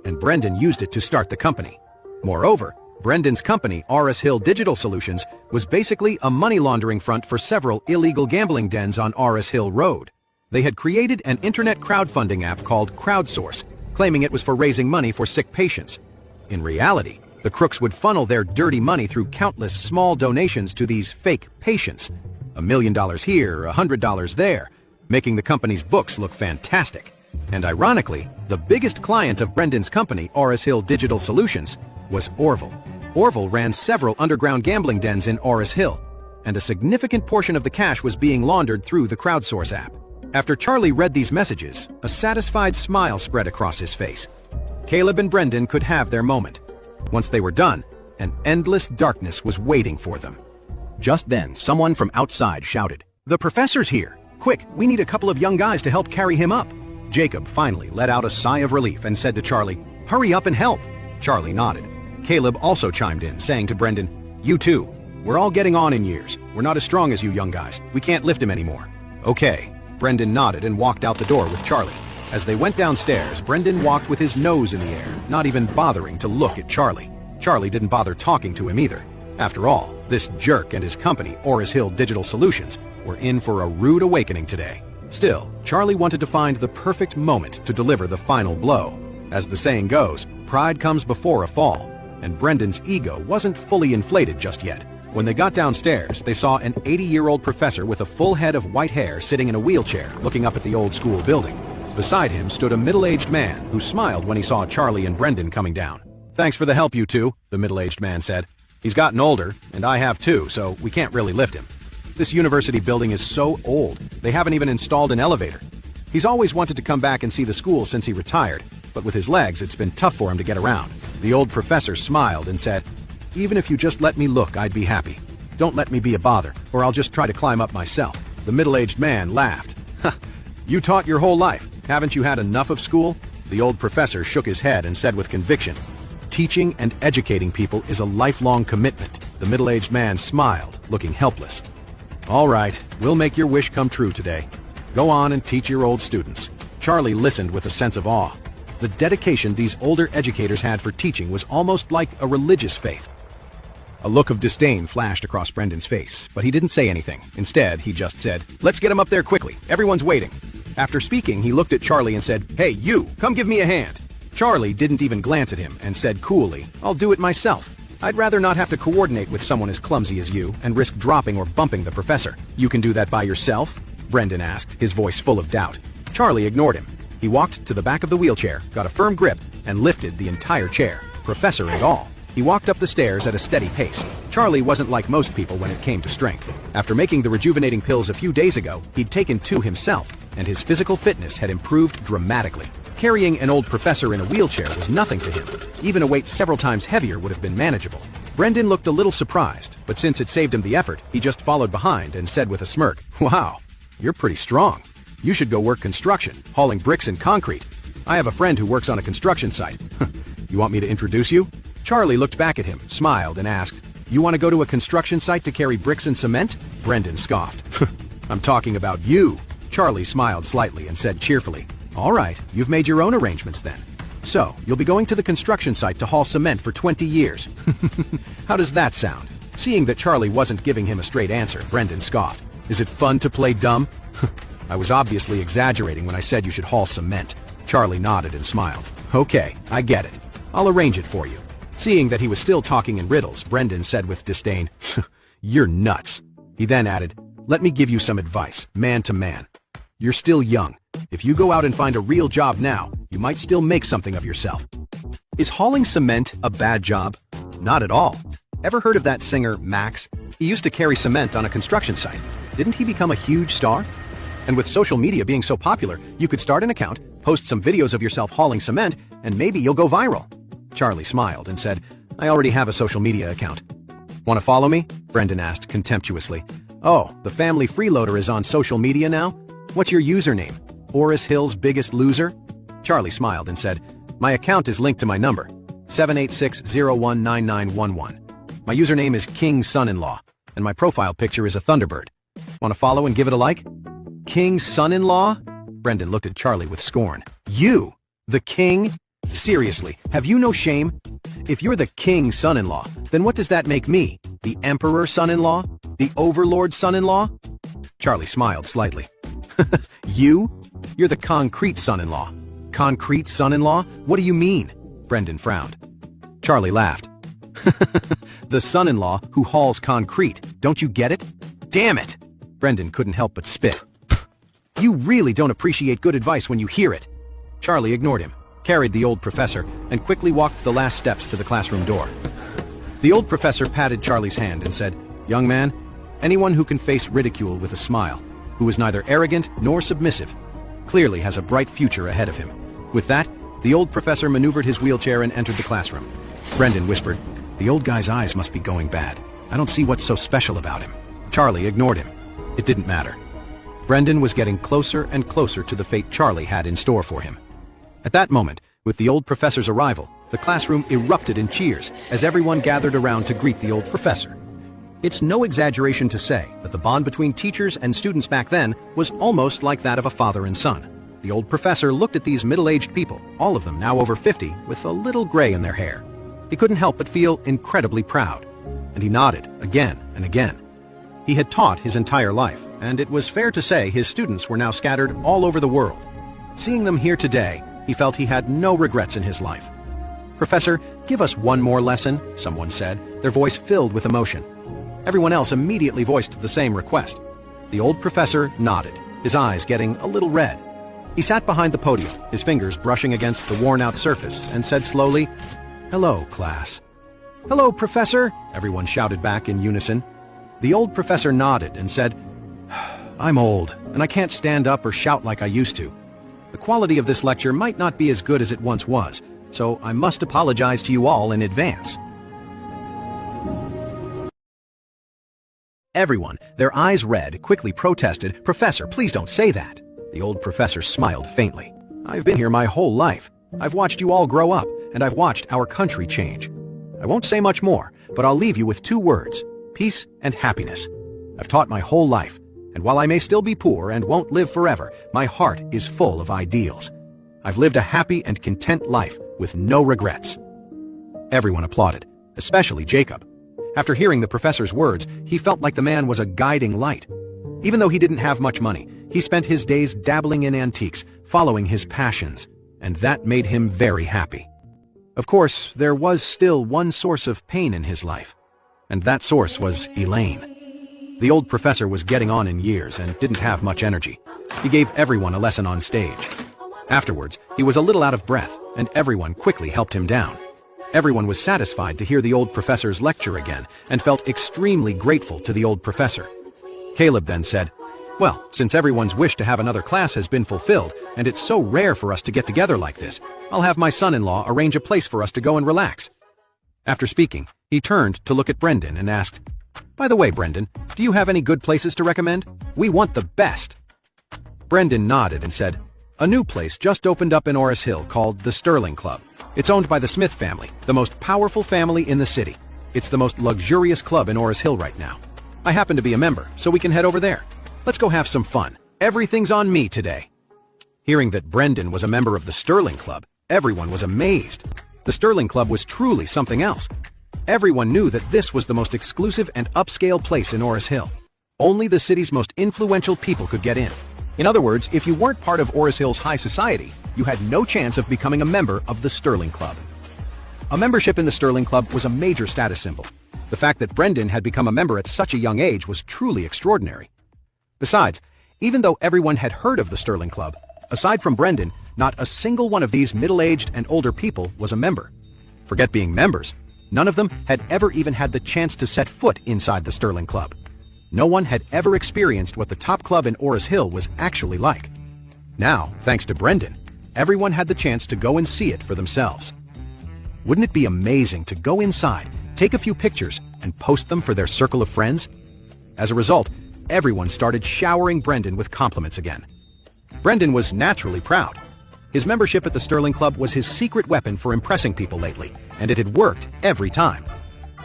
and Brendan used it to start the company. Moreover, Brendan's company, Oris Hill Digital Solutions, was basically a money laundering front for several illegal gambling dens on Oris Hill Road. They had created an internet crowdfunding app called Crowdsource, claiming it was for raising money for sick patients. In reality, the crooks would funnel their dirty money through countless small donations to these fake patients. $1 million here, $100 there, making the company's books look fantastic. And ironically, the biggest client of Brendan's company, Oris Hill Digital Solutions, was Orville. Orville ran several underground gambling dens in Oris Hill, and a significant portion of the cash was being laundered through the Crowdsource app. After Charlie read these messages, a satisfied smile spread across his face. Caleb and Brendan could have their moment. Once they were done, an endless darkness was waiting for them. Just then, someone from outside shouted, "The professor's here! Quick, we need a couple of young guys to help carry him up." Jacob finally let out a sigh of relief and said to Charlie, "Hurry up and help." Charlie nodded. Caleb also chimed in, saying to Brendan, "You too. We're all getting on in years. We're not as strong as you young guys. We can't lift him anymore." "Okay." Brendan nodded and walked out the door with Charlie. As they went downstairs, Brendan walked with his nose in the air, not even bothering to look at Charlie. Charlie didn't bother talking to him either. After all, this jerk and his company, Oris Hill Digital Solutions, were in for a rude awakening today. Still, Charlie wanted to find the perfect moment to deliver the final blow. As the saying goes, pride comes before a fall, and Brendan's ego wasn't fully inflated just yet. When they got downstairs, they saw an 80-year-old professor with a full head of white hair sitting in a wheelchair looking up at the old school building. Beside him stood a middle-aged man who smiled when he saw Charlie and Brendan coming down. "Thanks for the help, you two," the middle-aged man said. "He's gotten older, and I have too, so we can't really lift him. This university building is so old, they haven't even installed an elevator. He's always wanted to come back and see the school since he retired, but with his legs, it's been tough for him to get around." The old professor smiled and said, "Even if you just let me look, I'd be happy. Don't let me be a bother, or I'll just try to climb up myself." The middle-aged man laughed. "You taught your whole life. Haven't you had enough of school?" The old professor shook his head and said with conviction, "Teaching and educating people is a lifelong commitment." The middle-aged man smiled, looking helpless. "All right, we'll make your wish come true today. Go on and teach your old students." Charlie listened with a sense of awe. The dedication these older educators had for teaching was almost like a religious faith. A look of disdain flashed across Brendan's face, but he didn't say anything. Instead, he just said, "Let's get him up there quickly. Everyone's waiting." After speaking, he looked at Charlie and said, "Hey, you, come give me a hand." Charlie didn't even glance at him and said coolly, "I'll do it myself. I'd rather not have to coordinate with someone as clumsy as you and risk dropping or bumping the professor." "You can do that by yourself?" Brendan asked, his voice full of doubt. Charlie ignored him. He walked to the back of the wheelchair, got a firm grip, and lifted the entire chair, professor and all. He walked up the stairs at a steady pace. Charlie wasn't like most people when it came to strength. After making the rejuvenating pills a few days ago, he'd taken 2 himself, and his physical fitness had improved dramatically. Carrying an old professor in a wheelchair was nothing to him. Even a weight several times heavier would have been manageable. Brendan looked a little surprised, but since it saved him the effort, he just followed behind and said with a smirk, "Wow, you're pretty strong. You should go work construction, hauling bricks and concrete. I have a friend who works on a construction site. You want me to introduce you?" Charlie looked back at him, smiled, and asked, "You want to go to a construction site to carry bricks and cement?" Brendan scoffed. "I'm talking about you." Charlie smiled slightly and said cheerfully, "All right, you've made your own arrangements then. So, you'll be going to the construction site to haul cement for 20 years. How does that sound?" Seeing that Charlie wasn't giving him a straight answer, Brendan scoffed. "Is it fun to play dumb?" "I was obviously exaggerating when I said you should haul cement." Charlie nodded and smiled. "Okay, I get it. I'll arrange it for you." Seeing that he was still talking in riddles, Brendan said with disdain, "You're nuts." He then added, "Let me give you some advice, man to man. You're still young. If you go out and find a real job now, you might still make something of yourself." Is hauling cement a bad job? Not at all. Ever heard of that singer, Max? He used to carry cement on a construction site. Didn't he become a huge star? And with social media being so popular, you could start an account, post some videos of yourself hauling cement, and maybe you'll go viral. Charlie smiled and said, "I already have a social media account." "Want to follow me?" Brendan asked contemptuously. "Oh, the family freeloader is on social media now? What's your username? Oris Hill's Biggest Loser?" Charlie smiled and said, "My account is linked to my number, 786019911. My username is King Son-in-Law, and my profile picture is a Thunderbird. Want to follow and give it a like?" "King Son-in-Law?" Brendan looked at Charlie with scorn. "You? The king? Seriously, have you no shame? If you're the king son-in-law, then what does that make me? The emperor son-in-law? The overlord son-in-law?" Charlie smiled slightly. "You? You're the concrete son-in-law." "Concrete son-in-law? What do you mean?" Brendan frowned. Charlie laughed. "The son-in-law who hauls concrete. Don't you get it?" "Damn it!" Brendan couldn't help but spit. "You really don't appreciate good advice when you hear it." Charlie ignored him, carried the old professor, and quickly walked the last steps to the classroom door. The old professor patted Charlie's hand and said, "Young man, anyone who can face ridicule with a smile, who is neither arrogant nor submissive, clearly has a bright future ahead of him." With that, the old professor maneuvered his wheelchair and entered the classroom. Brendan whispered, "The old guy's eyes must be going bad. I don't see what's so special about him." Charlie ignored him. It didn't matter. Brendan was getting closer and closer to the fate Charlie had in store for him. At that moment, with the old professor's arrival, the classroom erupted in cheers as everyone gathered around to greet the old professor. It's no exaggeration to say that the bond between teachers and students back then was almost like that of a father and son. The old professor looked at these middle-aged people, all of them now over 50, with a little gray in their hair. He couldn't help but feel incredibly proud, and he nodded again and again. He had taught his entire life, and it was fair to say his students were now scattered all over the world. Seeing them here today, he felt he had no regrets in his life. "Professor, give us one more lesson," someone said, their voice filled with emotion. Everyone else immediately voiced the same request. The old professor nodded, his eyes getting a little red. He sat behind the podium, his fingers brushing against the worn-out surface, and said slowly, "Hello, class." "Hello, Professor," everyone shouted back in unison. The old professor nodded and said, "I'm old, and I can't stand up or shout like I used to. The quality of this lecture might not be as good as it once was, so I must apologize to you all in advance." Everyone, their eyes red, quickly protested, "Professor, please don't say that." The old professor smiled faintly. "I've been here my whole life. I've watched you all grow up, and I've watched our country change. I won't say much more, but I'll leave you with 2 words, peace and happiness. I've taught my whole life, and while I may still be poor and won't live forever, my heart is full of ideals. I've lived a happy and content life with no regrets." Everyone applauded, especially Jacob. After hearing the professor's words, he felt like the man was a guiding light. Even though he didn't have much money, he spent his days dabbling in antiques, following his passions, and that made him very happy. Of course, there was still one source of pain in his life, and that source was Elaine. The old professor was getting on in years and didn't have much energy. He gave everyone a lesson on stage. Afterwards, he was a little out of breath, and everyone quickly helped him down. Everyone was satisfied to hear the old professor's lecture again and felt extremely grateful to the old professor. Caleb then said, "Well, since everyone's wish to have another class has been fulfilled, and it's so rare for us to get together like this, I'll have my son-in-law arrange a place for us to go and relax." After speaking, he turned to look at Brendan and asked, "By the way, Brendan, do you have any good places to recommend? We want the best." Brendan nodded and said, "A new place just opened up in Orris Hill called the Sterling Club. It's owned by the Smith family, the most powerful family in the city. It's the most luxurious club in Orris Hill right now. I happen to be a member, so we can head over there. Let's go have some fun. Everything's on me today." Hearing that Brendan was a member of the Sterling Club, everyone was amazed. The Sterling Club was truly something else. Everyone knew that this was the most exclusive and upscale place in Orris Hill. Only the city's most influential people could get in. In other words, if you weren't part of Orris Hill's high society, you had no chance of becoming a member of the Sterling Club. A membership in the Sterling Club was a major status symbol. The fact that Brendan had become a member at such a young age was truly extraordinary. Besides, even though everyone had heard of the Sterling Club, aside from Brendan, not a single one of these middle-aged and older people was a member. Forget being members, none of them had ever even had the chance to set foot inside the Sterling Club. No one had ever experienced what the top club in Orris Hill was actually like. Now, thanks to Brendan, everyone had the chance to go and see it for themselves. Wouldn't it be amazing to go inside, take a few pictures, and post them for their circle of friends? As a result, everyone started showering Brendan with compliments again. Brendan was naturally proud. His membership at the Sterling Club was his secret weapon for impressing people lately, and it had worked every time.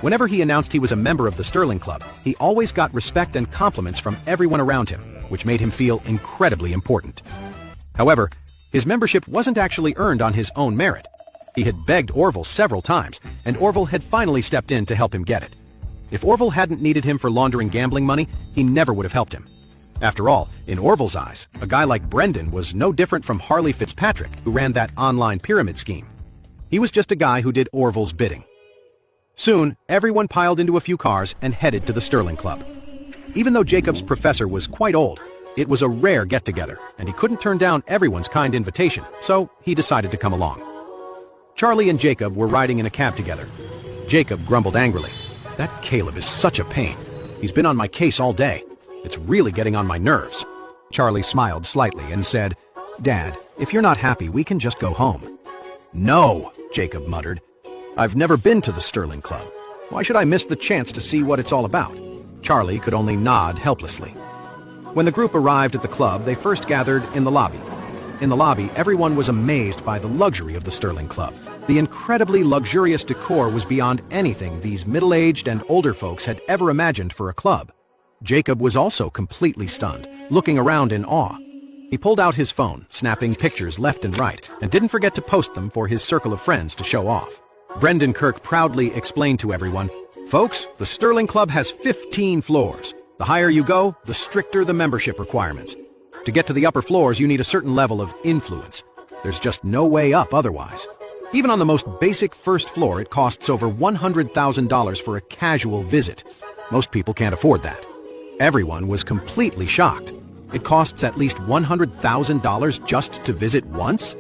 Whenever he announced he was a member of the Sterling Club, he always got respect and compliments from everyone around him, which made him feel incredibly important. However, his membership wasn't actually earned on his own merit. He had begged Orville several times, and Orville had finally stepped in to help him get it. If Orville hadn't needed him for laundering gambling money, he never would have helped him. After all, in Orville's eyes, a guy like Brendan was no different from Harley Fitzpatrick, who ran that online pyramid scheme. He was just a guy who did Orville's bidding. Soon, everyone piled into a few cars and headed to the Sterling Club. Even though Jacob's professor was quite old, it was a rare get-together, and he couldn't turn down everyone's kind invitation, so he decided to come along. Charlie and Jacob were riding in a cab together. Jacob grumbled angrily, "That Caleb is such a pain. He's been on my case all day. It's really getting on my nerves." Charlie smiled slightly and said, "Dad, if you're not happy, we can just go home." "No," Jacob muttered. "I've never been to the Sterling Club. Why should I miss the chance to see what it's all about?" Charlie could only nod helplessly. When the group arrived at the club, they first gathered in the lobby. In the lobby, everyone was amazed by the luxury of the Sterling Club. The incredibly luxurious decor was beyond anything these middle-aged and older folks had ever imagined for a club. Jacob was also completely stunned, looking around in awe. He pulled out his phone, snapping pictures left and right, and didn't forget to post them for his circle of friends to show off. Brendan Kirk proudly explained to everyone, "Folks, the Sterling Club has 15 floors. The higher you go, the stricter the membership requirements. To get to the upper floors, you need a certain level of influence. There's just no way up otherwise. Even on the most basic first floor, it costs over $100,000 for a casual visit. Most people can't afford that." Everyone was completely shocked. It costs at least $100,000 just to visit once?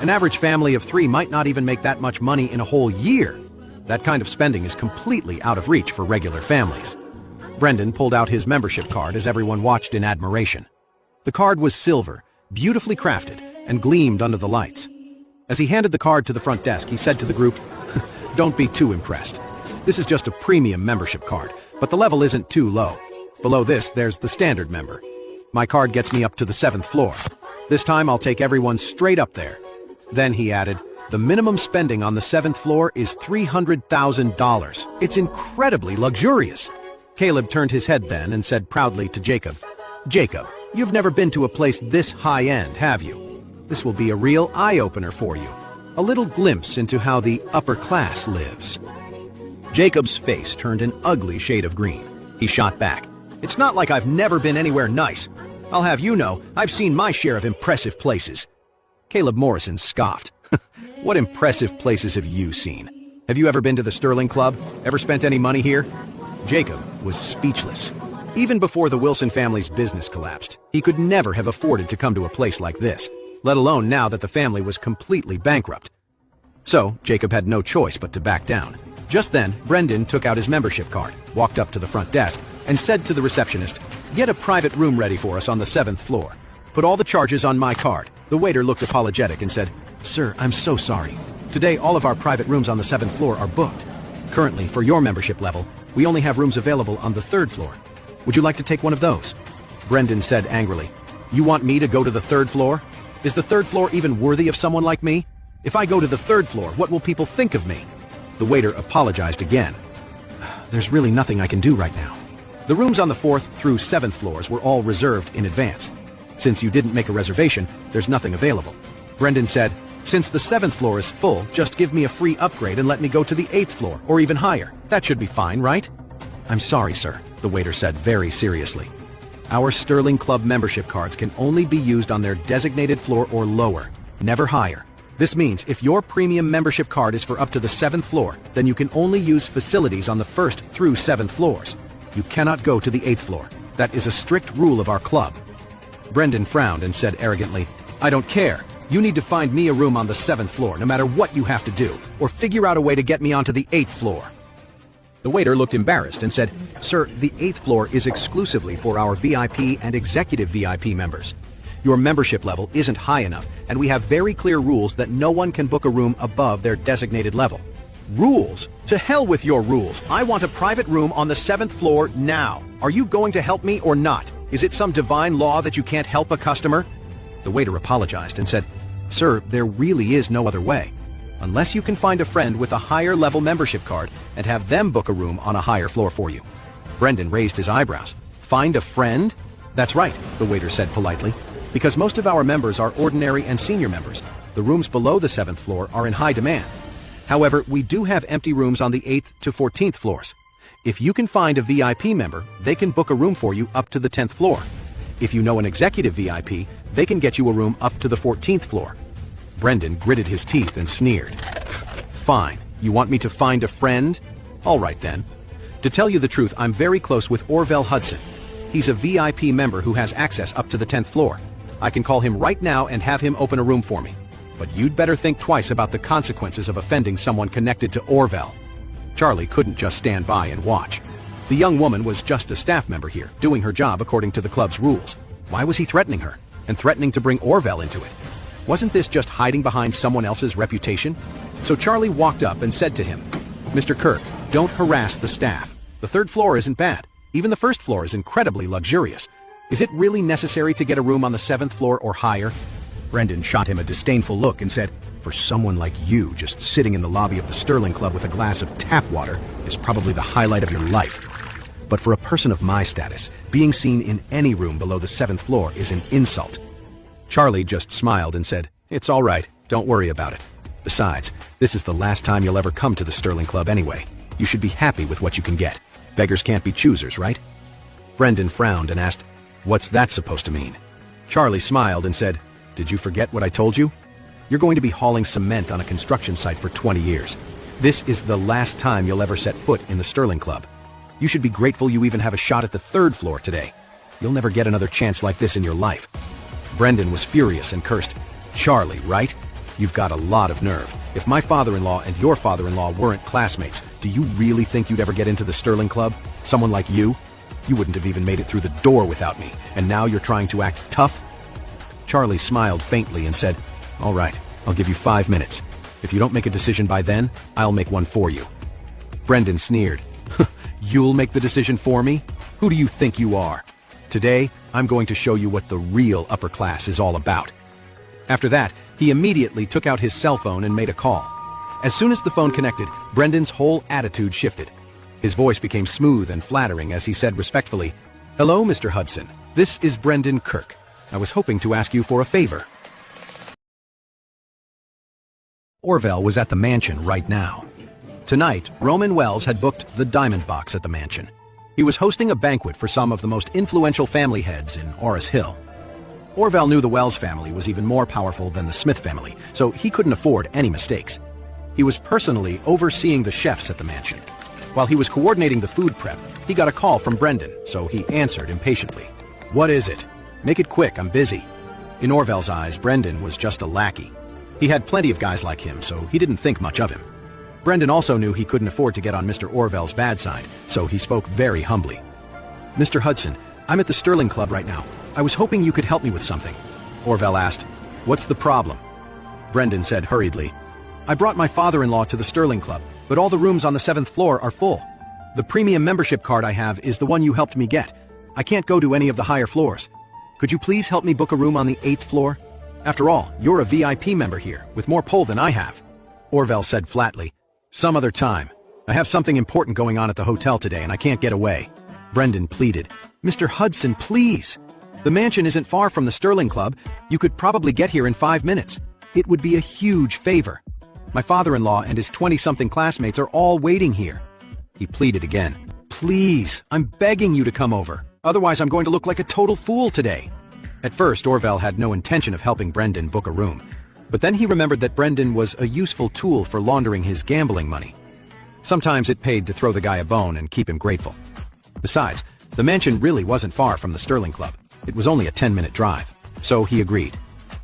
An average family of 3 might not even make that much money in a whole year. That kind of spending is completely out of reach for regular families. Brendan pulled out his membership card as everyone watched in admiration. The card was silver, beautifully crafted, and gleamed under the lights. As he handed the card to the front desk, he said to the group, "Don't be too impressed. This is just a premium membership card, but the level isn't too low. Below this, there's the standard member. My card gets me up to the 7th floor. This time I'll take everyone straight up there." Then he added, "The minimum spending on the 7th floor is $300,000. It's incredibly luxurious." Caleb turned his head then and said proudly to Jacob, "Jacob, you've never been to a place this high-end, have you? This will be a real eye-opener for you. A little glimpse into how the upper class lives." Jacob's face turned an ugly shade of green. He shot back, "It's not like I've never been anywhere nice. I'll have you know, I've seen my share of impressive places." Caleb Morrison scoffed. "What impressive places have you seen? Have you ever been to the Sterling Club? Ever spent any money here?" Jacob was speechless. Even before the Wilson family's business collapsed, he could never have afforded to come to a place like this, let alone now that the family was completely bankrupt. So, Jacob had no choice but to back down. Just then, Brendan took out his membership card, walked up to the front desk, and said to the receptionist, "Get a private room ready for us on the 7th floor. Put all the charges on my card." The waiter looked apologetic and said, "Sir, I'm so sorry. Today, all of our private rooms on the 7th floor are booked. Currently, for your membership level, we only have rooms available on the 3rd floor. Would you like to take one of those?" Brendan said angrily, "You want me to go to the 3rd floor? Is the 3rd floor even worthy of someone like me? If I go to the 3rd floor, what will people think of me?" The waiter apologized again. "There's really nothing I can do right now. The rooms on the 4th through 7th floors were all reserved in advance. Since you didn't make a reservation, there's nothing available." Brendan said, "Since the 7th floor is full, just give me a free upgrade and let me go to the 8th floor, or even higher. That should be fine, right?" "I'm sorry, sir," the waiter said very seriously. "Our Sterling Club membership cards can only be used on their designated floor or lower, never higher. This means if your premium membership card is for up to the 7th floor, then you can only use facilities on the 1st through 7th floors. You cannot go to the 8th floor. That is a strict rule of our club." Brendan frowned and said arrogantly, "I don't care. You need to find me a room on the 7th floor, no matter what you have to do, or figure out a way to get me onto the 8th floor." The waiter looked embarrassed and said, "Sir, the 8th floor is exclusively for our VIP and executive VIP members. Your membership level isn't high enough, and we have very clear rules that no one can book a room above their designated level." "Rules? To hell with your rules! I want a private room on the 7th floor now. Are you going to help me or not? Is it some divine law that you can't help a customer?" The waiter apologized and said, "Sir, there really is no other way. Unless you can find a friend with a higher level membership card and have them book a room on a higher floor for you." Brendan raised his eyebrows. "Find a friend?" "That's right," the waiter said politely. "Because most of our members are ordinary and senior members, the rooms below the 7th floor are in high demand. However, we do have empty rooms on the 8th to 14th floors. If you can find a VIP member, they can book a room for you up to the 10th floor. If you know an executive VIP, they can get you a room up to the 14th floor." Brendan gritted his teeth and sneered. "Fine. You want me to find a friend? All right then. To tell you the truth, I'm very close with Orville Hudson. He's a VIP member who has access up to the 10th floor. I can call him right now and have him open a room for me. But you'd better think twice about the consequences of offending someone connected to Orville." Charlie couldn't just stand by and watch. The young woman was just a staff member here, doing her job according to the club's rules. Why was he threatening her, and threatening to bring Orville into it? Wasn't this just hiding behind someone else's reputation? So Charlie walked up and said to him, "Mr. Kirk, don't harass the staff. The 3rd floor isn't bad. Even the 1st floor is incredibly luxurious. Is it really necessary to get a room on the 7th floor or higher?" Brendan shot him a disdainful look and said, "For someone like you, just sitting in the lobby of the Sterling Club with a glass of tap water is probably the highlight of your life. But for a person of my status, being seen in any room below the 7th floor is an insult." Charlie just smiled and said, "It's all right. Don't worry about it. Besides, this is the last time you'll ever come to the Sterling Club anyway. You should be happy with what you can get. Beggars can't be choosers, right?" Brendan frowned and asked, "What's that supposed to mean?" Charlie smiled and said, "Did you forget what I told you? You're going to be hauling cement on a construction site for 20 years. This is the last time you'll ever set foot in the Sterling Club. You should be grateful you even have a shot at the 3rd floor today. You'll never get another chance like this in your life." Brendan was furious and cursed. "Charlie, right? You've got a lot of nerve. If my father-in-law and your father-in-law weren't classmates, do you really think you'd ever get into the Sterling Club? Someone like you? You wouldn't have even made it through the door without me, and now you're trying to act tough?" Charlie smiled faintly and said, "All right, I'll give you 5 minutes. If you don't make a decision by then, I'll make one for you." Brendan sneered. "You'll make the decision for me? Who do you think you are? Today, I'm going to show you what the real upper class is all about." After that, he immediately took out his cell phone and made a call. As soon as the phone connected, Brendan's whole attitude shifted. His voice became smooth and flattering as he said respectfully, "Hello, Mr. Hudson. This is Brendan Kirk. I was hoping to ask you for a favor." Orville was at the mansion right now. Tonight, Roman Wells had booked the Diamond Box at the mansion. He was hosting a banquet for some of the most influential family heads in Orris Hill. Orville knew the Wells family was even more powerful than the Smith family, so he couldn't afford any mistakes. He was personally overseeing the chefs at the mansion. While he was coordinating the food prep, he got a call from Brendan, so he answered impatiently. "What is it? Make it quick, I'm busy." In Orville's eyes, Brendan was just a lackey. He had plenty of guys like him, so he didn't think much of him. Brendan also knew he couldn't afford to get on Mr. Orville's bad side, so he spoke very humbly. "Mr. Hudson, I'm at the Sterling Club right now. I was hoping you could help me with something." Orville asked, "What's the problem?" Brendan said hurriedly, "I brought my father-in-law to the Sterling Club, but all the rooms on the 7th floor are full. The premium membership card I have is the one you helped me get. I can't go to any of the higher floors. Could you please help me book a room on the 8th floor? After all, you're a VIP member here, with more pull than I have." Orville said flatly, "Some other time. I have something important going on at the hotel today and I can't get away." Brendan pleaded, "Mr. Hudson, please. The mansion isn't far from the Sterling Club. You could probably get here in 5 minutes. It would be a huge favor. My father-in-law and his 20-something classmates are all waiting here." He pleaded again, "Please, I'm begging you to come over. Otherwise I'm going to look like a total fool today." At first, Orville had no intention of helping Brendan book a room. But then he remembered that Brendan was a useful tool for laundering his gambling money. Sometimes it paid to throw the guy a bone and keep him grateful. Besides, the mansion really wasn't far from the Sterling Club. It was only a 10-minute drive. So he agreed.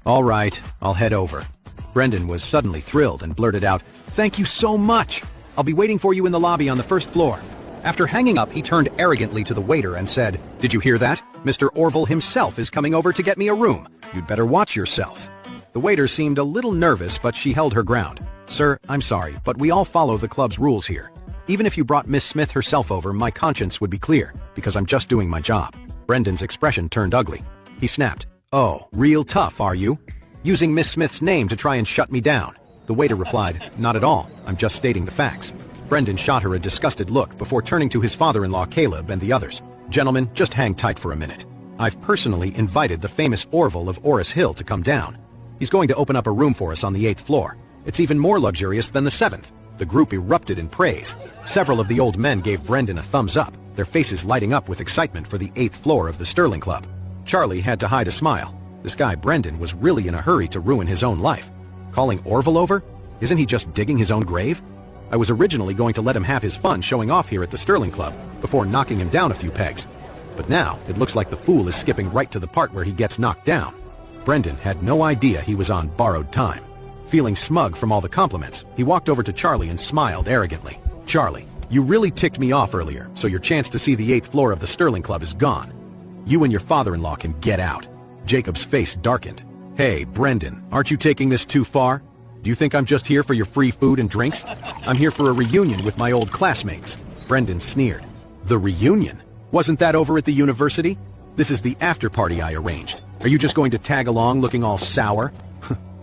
"All right, I'll head over." Brendan was suddenly thrilled and blurted out, "Thank you so much! I'll be waiting for you in the lobby on the 1st floor." After hanging up, he turned arrogantly to the waiter and said, "Did you hear that? Mr. Orville himself is coming over to get me a room. You'd better watch yourself." The waiter seemed a little nervous, but she held her ground. "Sir, I'm sorry, but we all follow the club's rules here. Even if you brought Miss Smith herself over, my conscience would be clear, because I'm just doing my job." Brendan's expression turned ugly. He snapped, "Oh, real tough, are you? Using Miss Smith's name to try and shut me down?" The waiter replied, "Not at all. I'm just stating the facts." Brendan shot her a disgusted look before turning to his father-in-law Caleb and the others. "Gentlemen, just hang tight for a minute. I've personally invited the famous Orville of Orris Hill to come down. He's going to open up a room for us on the 8th floor. It's even more luxurious than the 7th. The group erupted in praise. Several of the old men gave Brendan a thumbs up, their faces lighting up with excitement for the 8th floor of the Sterling Club. Charlie had to hide a smile. This guy Brendan was really in a hurry to ruin his own life. Calling Orville over? Isn't he just digging his own grave? I was originally going to let him have his fun showing off here at the Sterling Club, before knocking him down a few pegs. But now, it looks like the fool is skipping right to the part where he gets knocked down. Brendan had no idea he was on borrowed time. Feeling smug from all the compliments, he walked over to Charlie and smiled arrogantly. "Charlie, you really ticked me off earlier, so your chance to see the 8th floor of the Sterling Club is gone. You and your father-in-law can get out." Jacob's face darkened. "Hey, Brendan, aren't you taking this too far? Do you think I'm just here for your free food and drinks? I'm here for a reunion with my old classmates." Brendan sneered. "The reunion? Wasn't that over at the university? This is the after-party I arranged. Are you just going to tag along looking all sour?"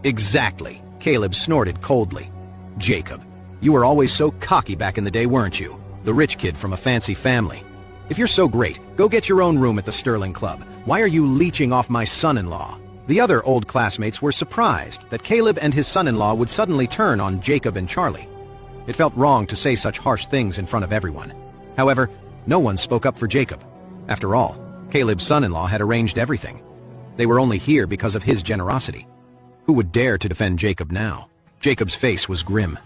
"Exactly," Caleb snorted coldly. "Jacob, you were always so cocky back in the day, weren't you? The rich kid from a fancy family. If you're so great, go get your own room at the Sterling Club. Why are you leeching off my son-in-law?" The other old classmates were surprised that Caleb and his son-in-law would suddenly turn on Jacob and Charlie. It felt wrong to say such harsh things in front of everyone. However, no one spoke up for Jacob. After all, Caleb's son-in-law had arranged everything. They were only here because of his generosity. Who would dare to defend Jacob now? Jacob's face was grim.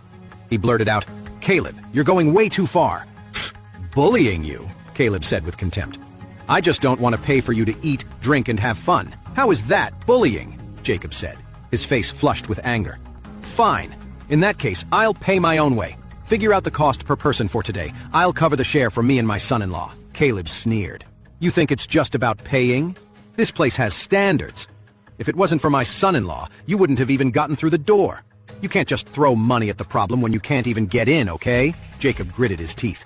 He blurted out, "Caleb, you're going way too far." "Bullying you," Caleb said with contempt. "I just don't want to pay for you to eat, drink, and have fun. How is that bullying?" Jacob said, his face flushed with anger. "Fine. In that case, I'll pay my own way. Figure out the cost per person for today. I'll cover the share for me and my son-in-law." Caleb sneered. "You think it's just about paying? This place has standards. If it wasn't for my son-in-law, you wouldn't have even gotten through the door. You can't just throw money at the problem when you can't even get in, okay?" Jacob gritted his teeth.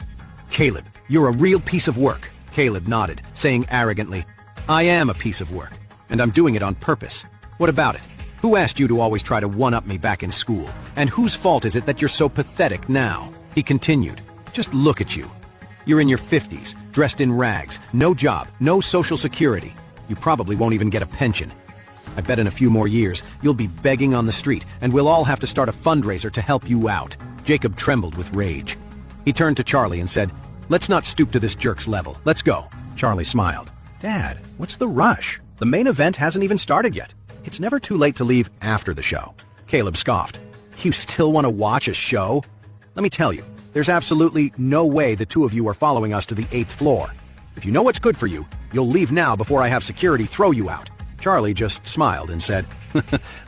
"Caleb, you're a real piece of work." Caleb nodded, saying arrogantly, "I am a piece of work, and I'm doing it on purpose. What about it? Who asked you to always try to one-up me back in school? And whose fault is it that you're so pathetic now?" He continued, "Just look at you. You're in your 50s, dressed in rags, no job, no social security. You probably won't even get a pension. I bet in a few more years, you'll be begging on the street, and we'll all have to start a fundraiser to help you out." Jacob trembled with rage. He turned to Charlie and said, "Let's not stoop to this jerk's level. Let's go." Charlie smiled. "Dad, what's the rush? The main event hasn't even started yet. It's never too late to leave after the show." Caleb scoffed. "You still want to watch a show? Let me tell you, there's absolutely no way the two of you are following us to the 8th floor. If you know what's good for you, you'll leave now before I have security throw you out." Charlie just smiled and said,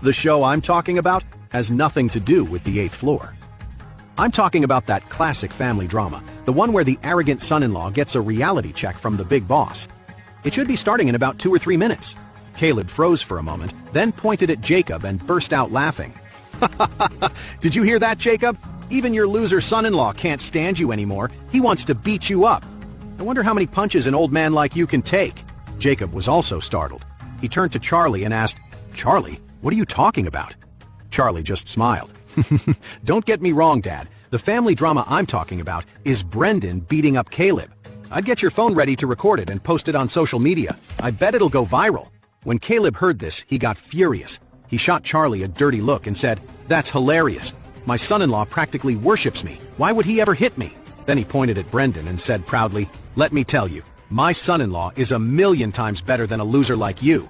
"The show I'm talking about? has nothing to do with the 8th floor. I'm talking about that classic family drama, the one where the arrogant son-in-law gets a reality check from the big boss. It should be starting in about 2 or 3 minutes. Caleb froze for a moment, then pointed at Jacob and burst out laughing. Did you hear that, Jacob? Even your loser son-in-law can't stand you anymore. He wants to beat you up. I wonder how many punches an old man like you can take. Jacob was also startled. He turned to Charlie and asked, "Charlie, what are you talking about?" Charlie just smiled. "Don't get me wrong, Dad. The family drama I'm talking about is Brendan beating up Caleb. I'd get your phone ready to record it and post it on social media. I bet it'll go viral." When Caleb heard this, he got furious. He shot Charlie a dirty look and said, "That's hilarious. My son-in-law practically worships me. Why would he ever hit me?" Then he pointed at Brendan and said proudly, "Let me tell you, my son-in-law is 1,000,000 times better than a loser like you.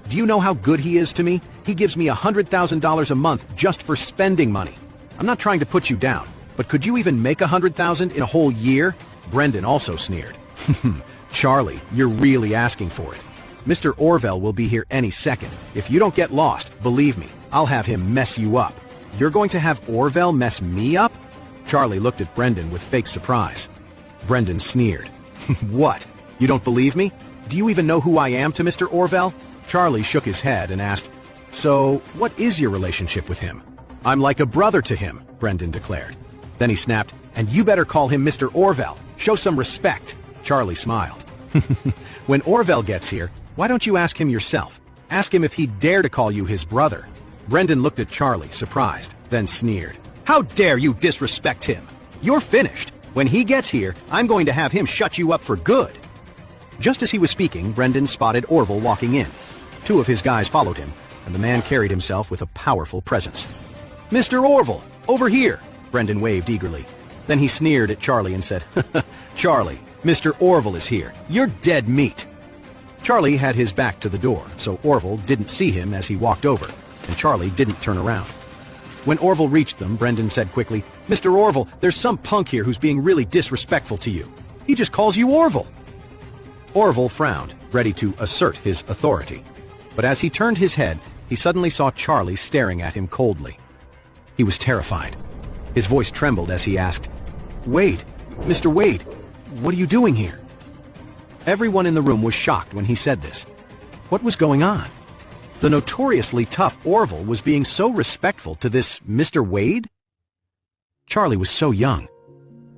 Do you know how good he is to me? He gives me $100,000 a month just for spending money. I'm not trying to put you down, but could you even make $100,000 in a whole year?" Brendan also sneered. "Charlie, you're really asking for it. Mr. Orville will be here any second. If you don't get lost, believe me, I'll have him mess you up." "You're going to have Orville mess me up?" Charlie looked at Brendan with fake surprise. Brendan sneered. "What? You don't believe me? Do you even know who I am to Mr. Orville?" Charlie shook his head and asked, "So, what is your relationship with him?" "I'm like a brother to him," Brendan declared. Then he snapped, "And you better call him Mr. Orville. Show some respect." Charlie smiled. "When Orville gets here, why don't you ask him yourself? Ask him if he'd dare to call you his brother." Brendan looked at Charlie, surprised, then sneered. "How dare you disrespect him? You're finished. When he gets here, I'm going to have him shut you up for good." Just as he was speaking, Brendan spotted Orville walking in. 2 of his guys followed him, and the man carried himself with a powerful presence. "Mr. Orville, over here!" Brendan waved eagerly. Then he sneered at Charlie and said, "Charlie, Mr. Orville is here. You're dead meat." Charlie had his back to the door, so Orville didn't see him as he walked over, and Charlie didn't turn around. When Orville reached them, Brendan said quickly, "Mr. Orville, there's some punk here who's being really disrespectful to you. He just calls you Orville." Orville frowned, ready to assert his authority. But as he turned his head, he suddenly saw Charlie staring at him coldly. He was terrified. His voice trembled as he asked, "Wade, Mr. Wade, what are you doing here?" Everyone in the room was shocked when he said this. What was going on? The notoriously tough Orville was being so respectful to this Mr. Wade? Charlie was so young.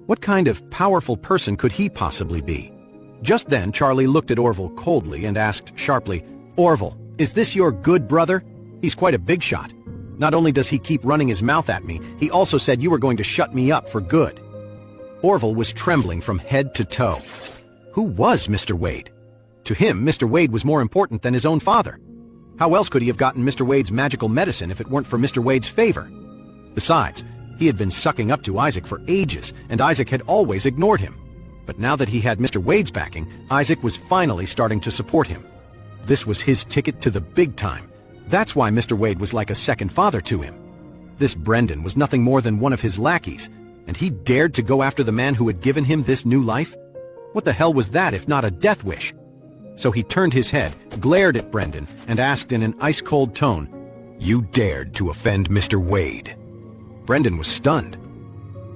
What kind of powerful person could he possibly be? Just then, Charlie looked at Orville coldly and asked sharply, "Orville, is this your good brother? He's quite a big shot. Not only does he keep running his mouth at me, he also said you were going to shut me up for good." Orville was trembling from head to toe. Who was Mr. Wade? To him, Mr. Wade was more important than his own father. How else could he have gotten Mr. Wade's magical medicine if it weren't for Mr. Wade's favor? Besides, he had been sucking up to Isaac for ages, and Isaac had always ignored him. But now that he had Mr. Wade's backing, Isaac was finally starting to support him. This was his ticket to the big time. That's why Mr. Wade was like a second father to him. This Brendan was nothing more than one of his lackeys, and he dared to go after the man who had given him this new life? What the hell was that if not a death wish? So he turned his head, glared at Brendan, and asked in an ice-cold tone, "You dared to offend Mr. Wade?" Brendan was stunned.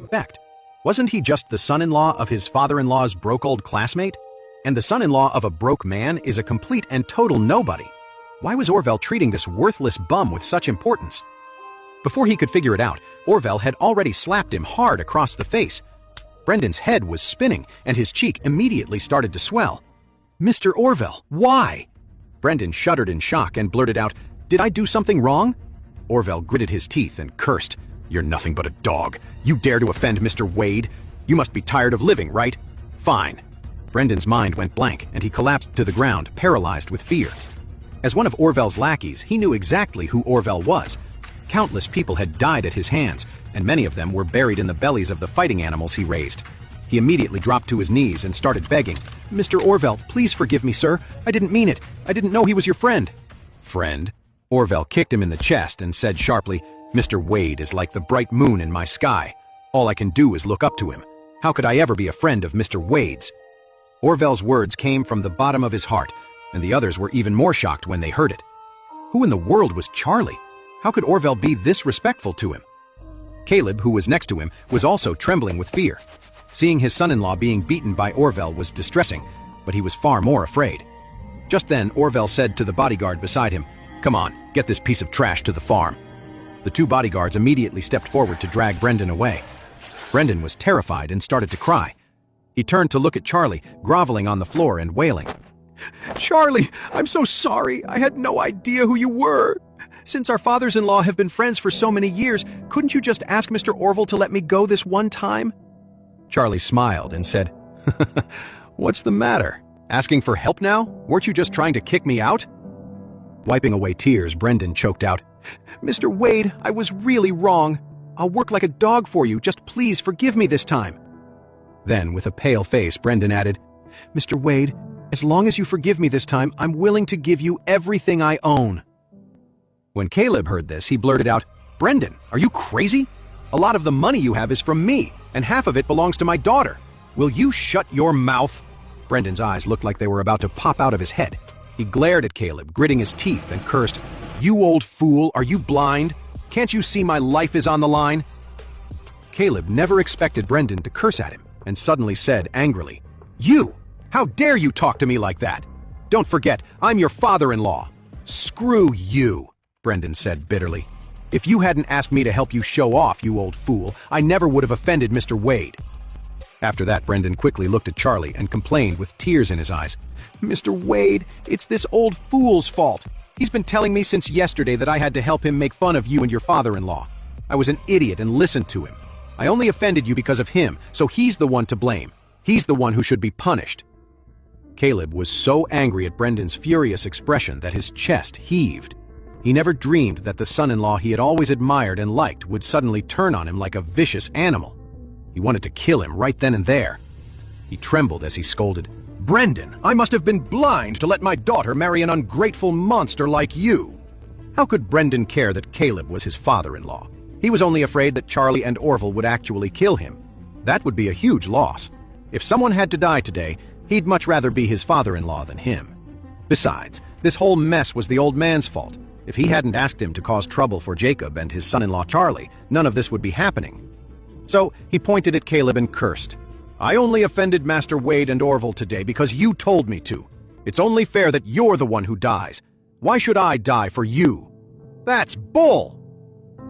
In fact, wasn't he just the son-in-law of his father-in-law's broke old classmate? And the son-in-law of a broke man is a complete and total nobody. Why was Orville treating this worthless bum with such importance? Before he could figure it out, Orville had already slapped him hard across the face. Brendan's head was spinning, and his cheek immediately started to swell. "Mr. Orville, why?" Brendan shuddered in shock and blurted out, "Did I do something wrong?" Orville gritted his teeth and cursed. "You're nothing but a dog. You dare to offend Mr. Wade? You must be tired of living, right? Fine." Brendan's mind went blank, and he collapsed to the ground, paralyzed with fear. As one of Orville's lackeys, he knew exactly who Orville was. Countless people had died at his hands, and many of them were buried in the bellies of the fighting animals he raised. He immediately dropped to his knees and started begging, "Mr. Orville, please forgive me, sir. I didn't mean it. I didn't know he was your friend." "Friend?" Orville kicked him in the chest and said sharply, "Mr. Wade is like the bright moon in my sky. All I can do is look up to him. How could I ever be a friend of Mr. Wade's?" Orville's words came from the bottom of his heart, and the others were even more shocked when they heard it. Who in the world was Charlie? How could Orville be this respectful to him? Caleb, who was next to him, was also trembling with fear. Seeing his son-in-law being beaten by Orville was distressing, but he was far more afraid. Just then, Orville said to the bodyguard beside him, "Come on, get this piece of trash to the farm." The two bodyguards immediately stepped forward to drag Brendan away. Brendan was terrified and started to cry. He turned to look at Charlie, groveling on the floor and wailing. "Charlie, I'm so sorry. I had no idea who you were. Since our fathers-in-law have been friends for so many years, couldn't you just ask Mr. Orville to let me go this one time?" Charlie smiled and said, "What's the matter? Asking for help now? Weren't you just trying to kick me out?" Wiping away tears, Brendan choked out, "Mr. Wade, I was really wrong. I'll work like a dog for you. Just please forgive me this time." Then, with a pale face, Brendan added, "Mr. Wade, as long as you forgive me this time, I'm willing to give you everything I own." When Caleb heard this, he blurted out, "Brendan, are you crazy? A lot of the money you have is from me, and half of it belongs to my daughter. Will you shut your mouth?" Brendan's eyes looked like they were about to pop out of his head. He glared at Caleb, gritting his teeth, and cursed, "You old fool, are you blind? Can't you see my life is on the line?" Caleb never expected Brendan to curse at him, and suddenly said angrily, "You! How dare you talk to me like that? Don't forget, I'm your father-in-law." "Screw you," Brendan said bitterly. "If you hadn't asked me to help you show off, you old fool, I never would have offended Mr. Wade." After that, Brendan quickly looked at Charlie and complained with tears in his eyes, "Mr. Wade, it's this old fool's fault. He's been telling me since yesterday that I had to help him make fun of you and your father-in-law. I was an idiot and listened to him. I only offended you because of him, so he's the one to blame. He's the one who should be punished." Caleb was so angry at Brendan's furious expression that his chest heaved. He never dreamed that the son-in-law he had always admired and liked would suddenly turn on him like a vicious animal. He wanted to kill him right then and there. He trembled as he scolded, "Brendan, I must have been blind to let my daughter marry an ungrateful monster like you." How could Brendan care that Caleb was his father-in-law? He was only afraid that Charlie and Orville would actually kill him. That would be a huge loss. If someone had to die today, he'd much rather be his father-in-law than him. Besides, this whole mess was the old man's fault. If he hadn't asked him to cause trouble for Jacob and his son-in-law Charlie, none of this would be happening. So he pointed at Caleb and cursed, "I only offended Master Wade and Orville today because you told me to. It's only fair that you're the one who dies. Why should I die for you? That's bull!"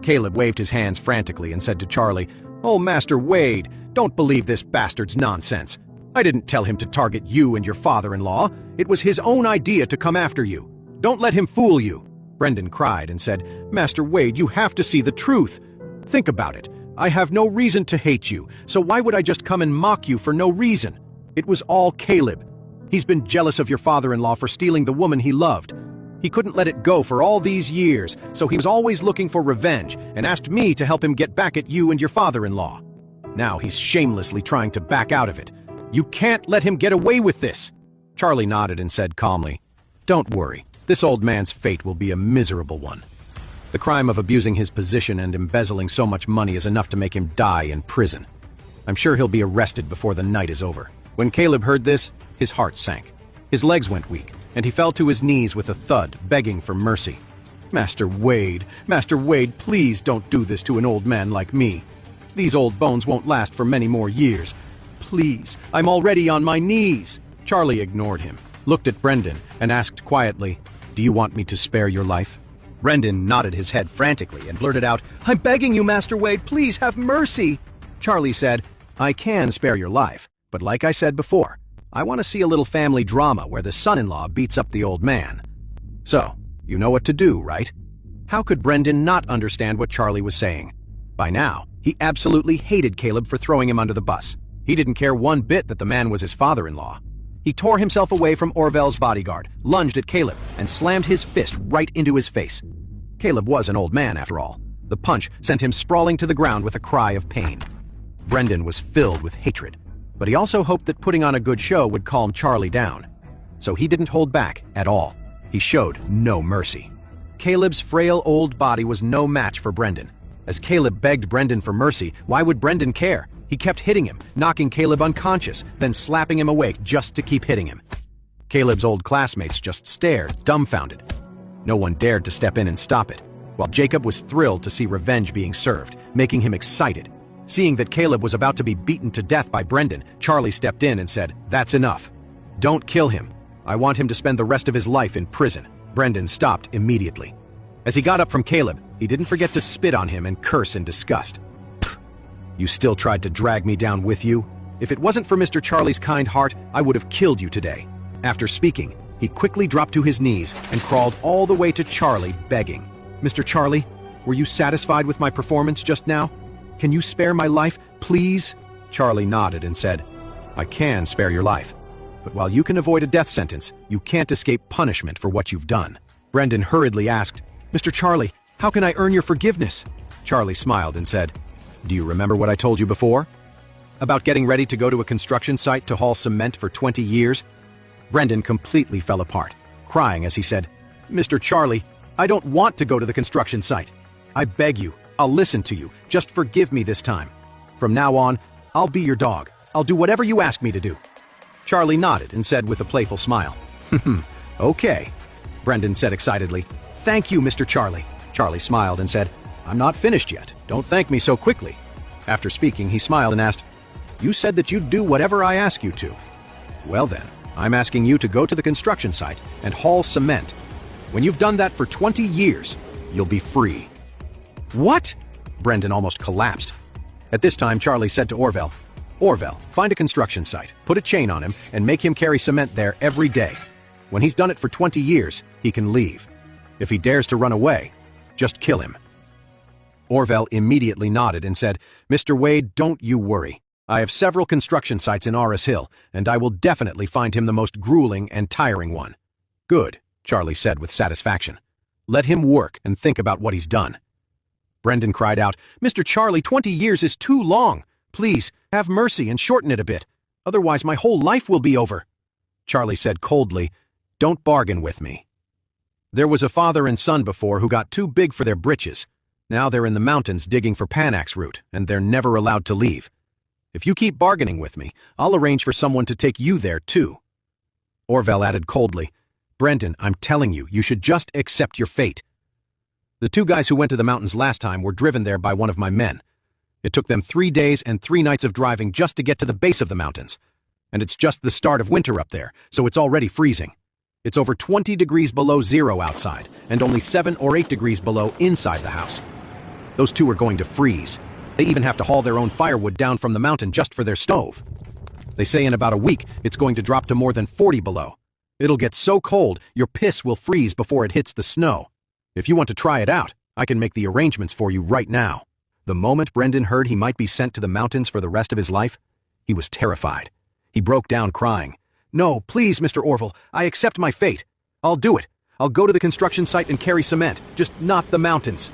Caleb waved his hands frantically and said to Charlie, "Oh, Master Wade, don't believe this bastard's nonsense. I didn't tell him to target you and your father-in-law. It was his own idea to come after you. Don't let him fool you." Brendan cried and said, "Master Wade, you have to see the truth. Think about it. I have no reason to hate you, so why would I just come and mock you for no reason? It was all Caleb. He's been jealous of your father-in-law for stealing the woman he loved. He couldn't let it go for all these years, so he was always looking for revenge and asked me to help him get back at you and your father-in-law. Now he's shamelessly trying to back out of it. You can't let him get away with this." Charlie nodded and said calmly, "Don't worry. This old man's fate will be a miserable one. The crime of abusing his position and embezzling so much money is enough to make him die in prison. I'm sure he'll be arrested before the night is over." When Caleb heard this, his heart sank. His legs went weak, and he fell to his knees with a thud, begging for mercy. Master Wade, please don't do this to an old man like me. These old bones won't last for many more years. Please, I'm already on my knees." Charlie ignored him, looked at Brendan, and asked quietly, "Do you want me to spare your life?" Brendan nodded his head frantically and blurted out, "I'm begging you, Master Wade, please have mercy." Charlie said, "I can spare your life, but like I said before, I want to see a little family drama where the son-in-law beats up the old man. So, you know what to do, right?" How could Brendan not understand what Charlie was saying? By now, he absolutely hated Caleb for throwing him under the bus. He didn't care one bit that the man was his father-in-law. He tore himself away from Orville's bodyguard, lunged at Caleb, and slammed his fist right into his face. Caleb was an old man, after all. The punch sent him sprawling to the ground with a cry of pain. Brendan was filled with hatred, but he also hoped that putting on a good show would calm Charlie down. So he didn't hold back at all. He showed no mercy. Caleb's frail old body was no match for Brendan. As Caleb begged Brendan for mercy, why would Brendan care? He kept hitting him, knocking Caleb unconscious, then slapping him awake just to keep hitting him. Caleb's old classmates just stared, dumbfounded. No one dared to step in and stop it. while Jacob was thrilled to see revenge being served, making him excited. Seeing that Caleb was about to be beaten to death by Brendan, Charlie stepped in and said, "That's enough. Don't kill him. I want him to spend the rest of his life in prison." Brendan stopped immediately. As he got up from Caleb, he didn't forget to spit on him and curse in disgust. "You still tried to drag me down with you? If it wasn't for Mr. Charlie's kind heart, I would have killed you today." After speaking, he quickly dropped to his knees and crawled all the way to Charlie, begging, "Mr. Charlie, were you satisfied with my performance just now? Can you spare my life, please?" Charlie nodded and said, "I can spare your life. But while you can avoid a death sentence, you can't escape punishment for what you've done." Brendan hurriedly asked, "Mr. Charlie, how can I earn your forgiveness?" Charlie smiled and said, "Do you remember what I told you before? About getting ready to go to a construction site to haul cement for 20 years? Brendan completely fell apart, crying as he said, "Mr. Charlie, I don't want to go to the construction site. I beg you, I'll listen to you. Just forgive me this time. From now on, I'll be your dog. I'll do whatever you ask me to do." Charlie nodded and said with a playful smile, "Okay." Brendan said excitedly, "Thank you, Mr. Charlie." Charlie smiled and said, "I'm not finished yet. Don't thank me so quickly." After speaking, he smiled and asked, "You said that you'd do whatever I ask you to. Well then, I'm asking you to go to the construction site and haul cement. When you've done that for 20 years, you'll be free." "What?" Brendan almost collapsed. At this time, Charlie said to Orville, "Orville, find a construction site, put a chain on him, and make him carry cement there every day. When he's done it for 20 years, he can leave. If he dares to run away, just kill him." Orville immediately nodded and said, "Mr. Wade, don't you worry. I have several construction sites in Oris Hill, and I will definitely find him the most grueling and tiring one." "Good," Charlie said with satisfaction. "Let him work and think about what he's done." Brendan cried out, "Mr. Charlie, 20 years is too long. Please, have mercy and shorten it a bit. Otherwise, my whole life will be over." Charlie said coldly, "Don't bargain with me. There was a father and son before who got too big for their britches. Now they're in the mountains digging for Panax root, and they're never allowed to leave. If you keep bargaining with me, I'll arrange for someone to take you there too." Orville added coldly, "Brendan, I'm telling you, you should just accept your fate. The two guys who went to the mountains last time were driven there by one of my men. It took them 3 days and 3 nights of driving just to get to the base of the mountains. And it's just the start of winter up there, so it's already freezing. It's over 20 degrees below zero outside, and only 7 or 8 degrees below inside the house. Those two are going to freeze. They even have to haul their own firewood down from the mountain just for their stove. They say in about a week, it's going to drop to more than 40 below. It'll get so cold, your piss will freeze before it hits the snow. If you want to try it out, I can make the arrangements for you right now." The moment Brendan heard he might be sent to the mountains for the rest of his life, he was terrified. He broke down crying, "No, please, Mr. Orville, I accept my fate. I'll do it. I'll go to the construction site and carry cement, just not the mountains."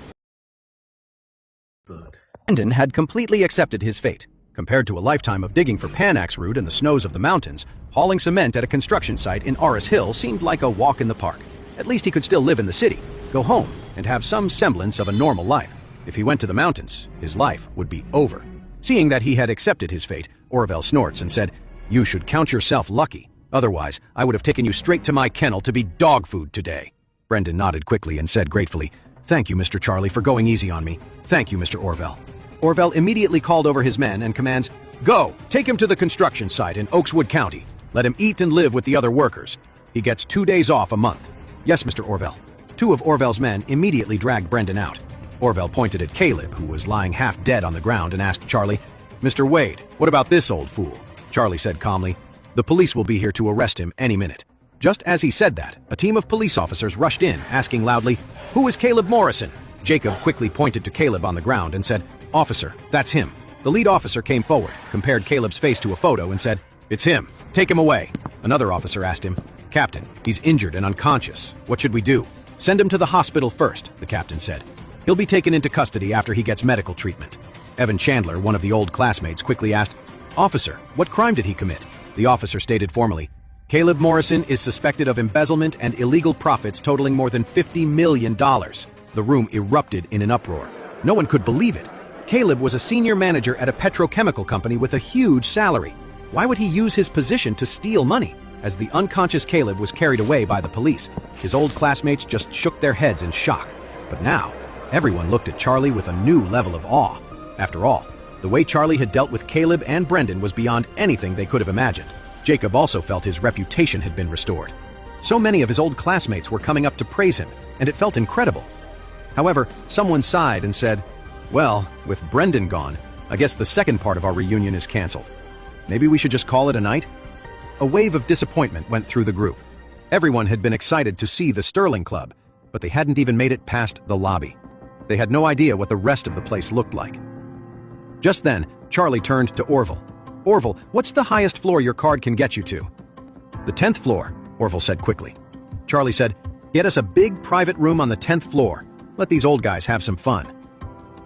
Brendan had completely accepted his fate. Compared to a lifetime of digging for Panax root in the snows of the mountains, hauling cement at a construction site in Oris Hill seemed like a walk in the park. At least he could still live in the city, go home, and have some semblance of a normal life. If he went to the mountains, his life would be over. Seeing that he had accepted his fate, Orville snorts and said, "You should count yourself lucky. Otherwise, I would have taken you straight to my kennel to be dog food today." Brendan nodded quickly and said gratefully, "Thank you, Mr. Charlie, for going easy on me. Thank you, Mr. Orville." Orville immediately called over his men and commands, "Go, take him to the construction site in Oakswood County. Let him eat and live with the other workers. He gets 2 days off a month." "Yes, Mr. Orville." 2 of Orville's men immediately dragged Brendan out. Orville pointed at Caleb, who was lying half dead on the ground, and asked Charlie, "Mr. Wade, what about this old fool?" Charlie said calmly, "The police will be here to arrest him any minute." Just as he said that, a team of police officers rushed in, asking loudly, "Who is Caleb Morrison?" Jacob quickly pointed to Caleb on the ground and said, "Officer, that's him." The lead officer came forward, compared Caleb's face to a photo, and said, "It's him. Take him away." Another officer asked him, "Captain, he's injured and unconscious. What should we do?" "Send him to the hospital first," the captain said. "He'll be taken into custody after he gets medical treatment." Evan Chandler, one of the old classmates, quickly asked, "Officer, what crime did he commit?" The officer stated formally, "Caleb Morrison is suspected of embezzlement and illegal profits totaling more than $50 million. The room erupted in an uproar. No one could believe it. Caleb was a senior manager at a petrochemical company with a huge salary. Why would he use his position to steal money? As the unconscious Caleb was carried away by the police, his old classmates just shook their heads in shock. But now, Everyone looked at Charlie with a new level of awe. After all, the way Charlie had dealt with Caleb and Brendan was beyond anything they could have imagined. Jacob also felt his reputation had been restored. So many of his old classmates were coming up to praise him, and it felt incredible. However, someone sighed and said, "Well, with Brendan gone, I guess the second part of our reunion is canceled. Maybe we should just call it a night?" A wave of disappointment went through the group. Everyone had been excited to see the Sterling Club, but they hadn't even made it past the lobby. They had no idea what the rest of the place looked like. Just then, Charlie turned to Orville. "Orville, what's the highest floor your card can get you to?" "The 10th floor," Orville said quickly. Charlie said, "Get us a big private room on the 10th floor. Let these old guys have some fun."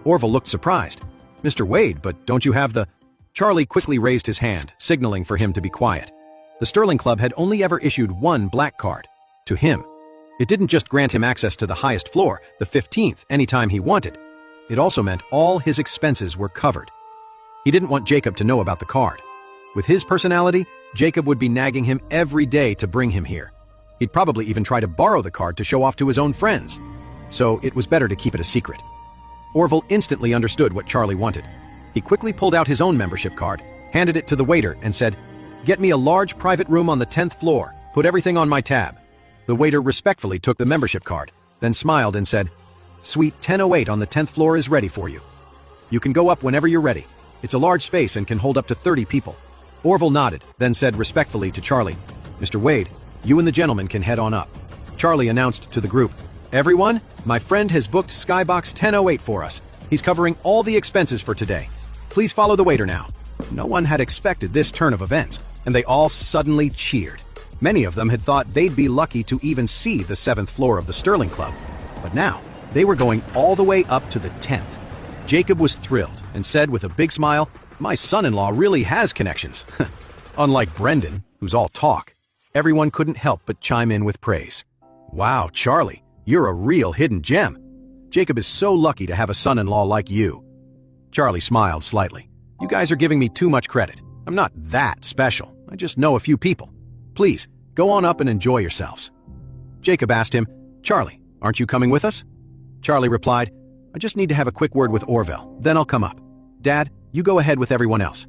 Orville looked surprised. "Mr. Wade, but don't you have the—" Charlie quickly raised his hand, signaling for him to be quiet. The Sterling Club had only ever issued one black card, to him. It didn't just grant him access to the highest floor, the 15th, anytime he wanted. It also meant all his expenses were covered. He didn't want Jacob to know about the card. With his personality, Jacob would be nagging him every day to bring him here. He'd probably even try to borrow the card to show off to his own friends. So it was better to keep it a secret. Orville instantly understood what Charlie wanted. He quickly pulled out his own membership card, handed it to the waiter, and said, "Get me a large private room on the 10th floor. Put everything on my tab." The waiter respectfully took the membership card, then smiled and said, "Suite 1008 on the 10th floor is ready for you. You can go up whenever you're ready. It's a large space and can hold up to 30 people." Orville nodded, then said respectfully to Charlie, "Mr. Wade, you and the gentleman can head on up." Charlie announced to the group, "Everyone, my friend has booked Skybox 1008 for us. He's covering all the expenses for today. Please follow the waiter now." No one had expected this turn of events, and they all suddenly cheered. Many of them had thought they'd be lucky to even see the 7th floor of the Sterling Club. But now, they were going all the way up to the 10th. Jacob was thrilled and said with a big smile, "My son-in-law really has connections." Unlike Brendan, who's all talk, everyone couldn't help but chime in with praise. "Wow, Charlie, you're a real hidden gem. Jacob is so lucky to have a son-in-law like you." Charlie smiled slightly. "You guys are giving me too much credit. I'm not that special. I just know a few people. Please, go on up and enjoy yourselves." Jacob asked him, "Charlie, aren't you coming with us?" Charlie replied, "I just need to have a quick word with Orville, then I'll come up. Dad, you go ahead with everyone else."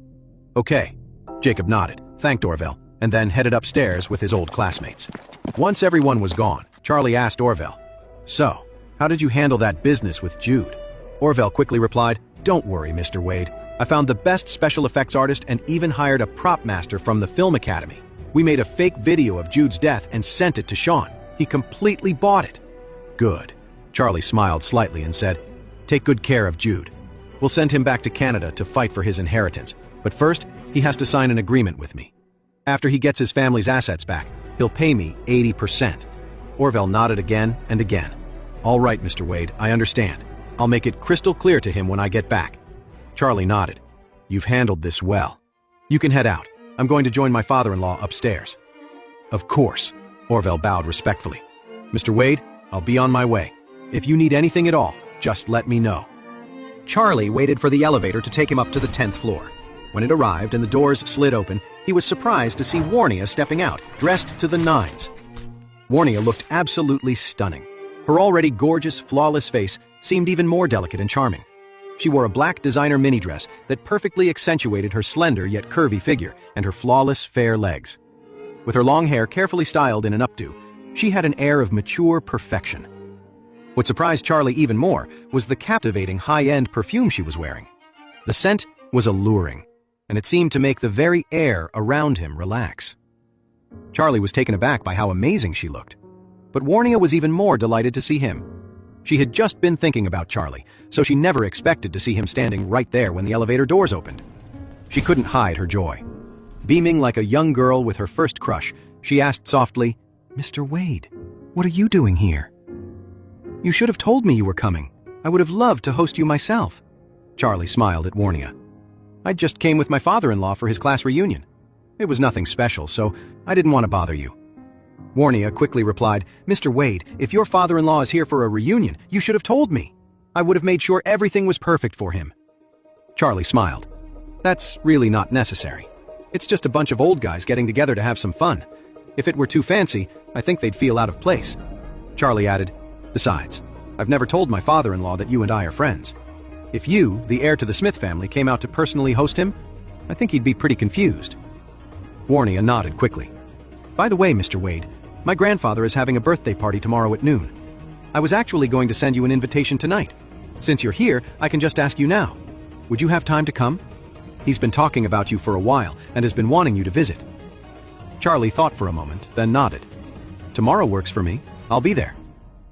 "Okay." Jacob nodded, thanked Orville, and then headed upstairs with his old classmates. Once everyone was gone, Charlie asked Orville, "So, how did you handle that business with Jude?" Orville quickly replied, "Don't worry, Mr. Wade. I found the best special effects artist and even hired a prop master from the Film Academy. We made a fake video of Jude's death and sent it to Sean. He completely bought it." "Good." Charlie smiled slightly and said, "Take good care of Jude. We'll send him back to Canada to fight for his inheritance, but first, he has to sign an agreement with me. After he gets his family's assets back, he'll pay me 80%. Orville nodded again and again. "All right, Mr. Wade, I understand. I'll make it crystal clear to him when I get back." Charlie nodded. "You've handled this well. You can head out. I'm going to join my father-in-law upstairs." "Of course." Orville bowed respectfully. "Mr. Wade, I'll be on my way. If you need anything at all, just let me know." Charlie waited for the elevator to take him up to the 10th floor. When it arrived and the doors slid open, he was surprised to see Warnia stepping out, dressed to the nines. Warnia looked absolutely stunning. Her already gorgeous, flawless face seemed even more delicate and charming. She wore a black designer mini dress that perfectly accentuated her slender yet curvy figure and her flawless, fair legs. With her long hair carefully styled in an updo, she had an air of mature perfection. What surprised Charlie even more was the captivating high-end perfume she was wearing. The scent was alluring, and it seemed to make the very air around him relax. Charlie was taken aback by how amazing she looked, but Warnia was even more delighted to see him. She had just been thinking about Charlie, so she never expected to see him standing right there when the elevator doors opened. She couldn't hide her joy. Beaming like a young girl with her first crush, she asked softly, "Mr. Wade, what are you doing here?" "You should have told me you were coming. I would have loved to host you myself." Charlie smiled at Warnia. "I just came with my father-in-law for his class reunion. It was nothing special, so I didn't want to bother you." Warnia quickly replied, "Mr. Wade, if your father-in-law is here for a reunion, you should have told me. I would have made sure everything was perfect for him." Charlie smiled. "That's really not necessary. It's just a bunch of old guys getting together to have some fun. If it were too fancy, I think they'd feel out of place." Charlie added, "Besides, I've never told my father-in-law that you and I are friends. If you, the heir to the Smith family, came out to personally host him, I think he'd be pretty confused." Warnia nodded quickly. "By the way, Mr. Wade, my grandfather is having a birthday party tomorrow at noon. I was actually going to send you an invitation tonight. Since you're here, I can just ask you now. Would you have time to come? He's been talking about you for a while and has been wanting you to visit." Charlie thought for a moment, then nodded. "Tomorrow works for me. I'll be there."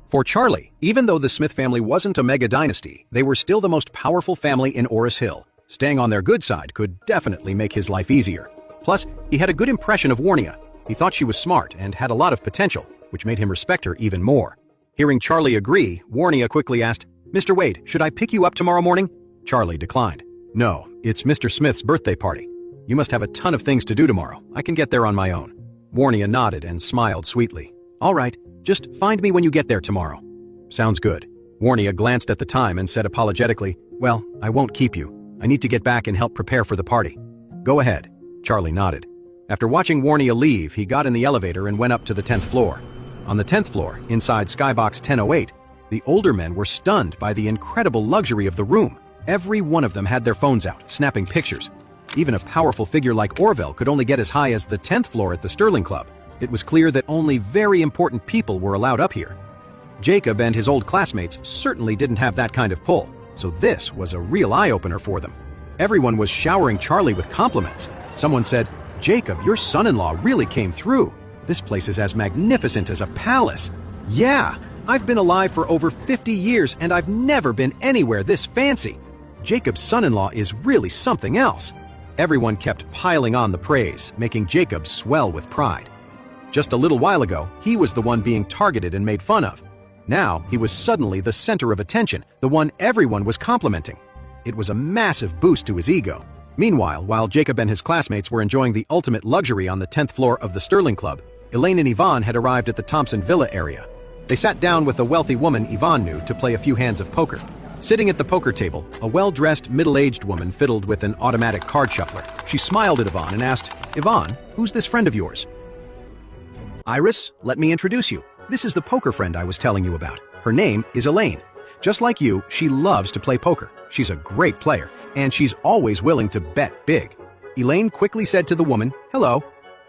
For Charlie, even though the Smith family wasn't a mega dynasty, they were still the most powerful family in Oris Hill. Staying on their good side could definitely make his life easier. Plus, he had a good impression of Warnia. He thought she was smart and had a lot of potential, which made him respect her even more. Hearing Charlie agree, Warnia quickly asked, "Mr. Wade, should I pick you up tomorrow morning?" Charlie declined. "No, it's Mr. Smith's birthday party. You must have a ton of things to do tomorrow. I can get there on my own." Warnia nodded and smiled sweetly. "All right, just find me when you get there tomorrow." "Sounds good." Warnia glanced at the time and said apologetically, "Well, I won't keep you. I need to get back and help prepare for the party." "Go ahead." Charlie nodded. After watching Warnia leave, he got in the elevator and went up to the 10th floor. On the 10th floor, inside Skybox 1008, the older men were stunned by the incredible luxury of the room. Every one of them had their phones out, snapping pictures. Even a powerful figure like Orville could only get as high as the 10th floor at the Sterling Club. It was clear that only very important people were allowed up here. Jacob and his old classmates certainly didn't have that kind of pull, so this was a real eye-opener for them. Everyone was showering Charlie with compliments. Someone said, "Jacob, your son-in-law really came through. This place is as magnificent as a palace." "Yeah, I've been alive for over 50 years and I've never been anywhere this fancy. Jacob's son-in-law is really something else." Everyone kept piling on the praise, making Jacob swell with pride. Just a little while ago, he was the one being targeted and made fun of. Now, he was suddenly the center of attention, the one everyone was complimenting. It was a massive boost to his ego. Meanwhile, while Jacob and his classmates were enjoying the ultimate luxury on the 10th floor of the Sterling Club, Elaine and Yvonne had arrived at the Thompson Villa area. They sat down with a wealthy woman Yvonne knew to play a few hands of poker. Sitting at the poker table, a well-dressed, middle-aged woman fiddled with an automatic card shuffler. She smiled at Yvonne and asked, "Yvonne, who's this friend of yours?" "Iris, let me introduce you. This is the poker friend I was telling you about. Her name is Elaine. Just like you, she loves to play poker. She's a great player, and she's always willing to bet big." Elaine quickly said to the woman, "Hello."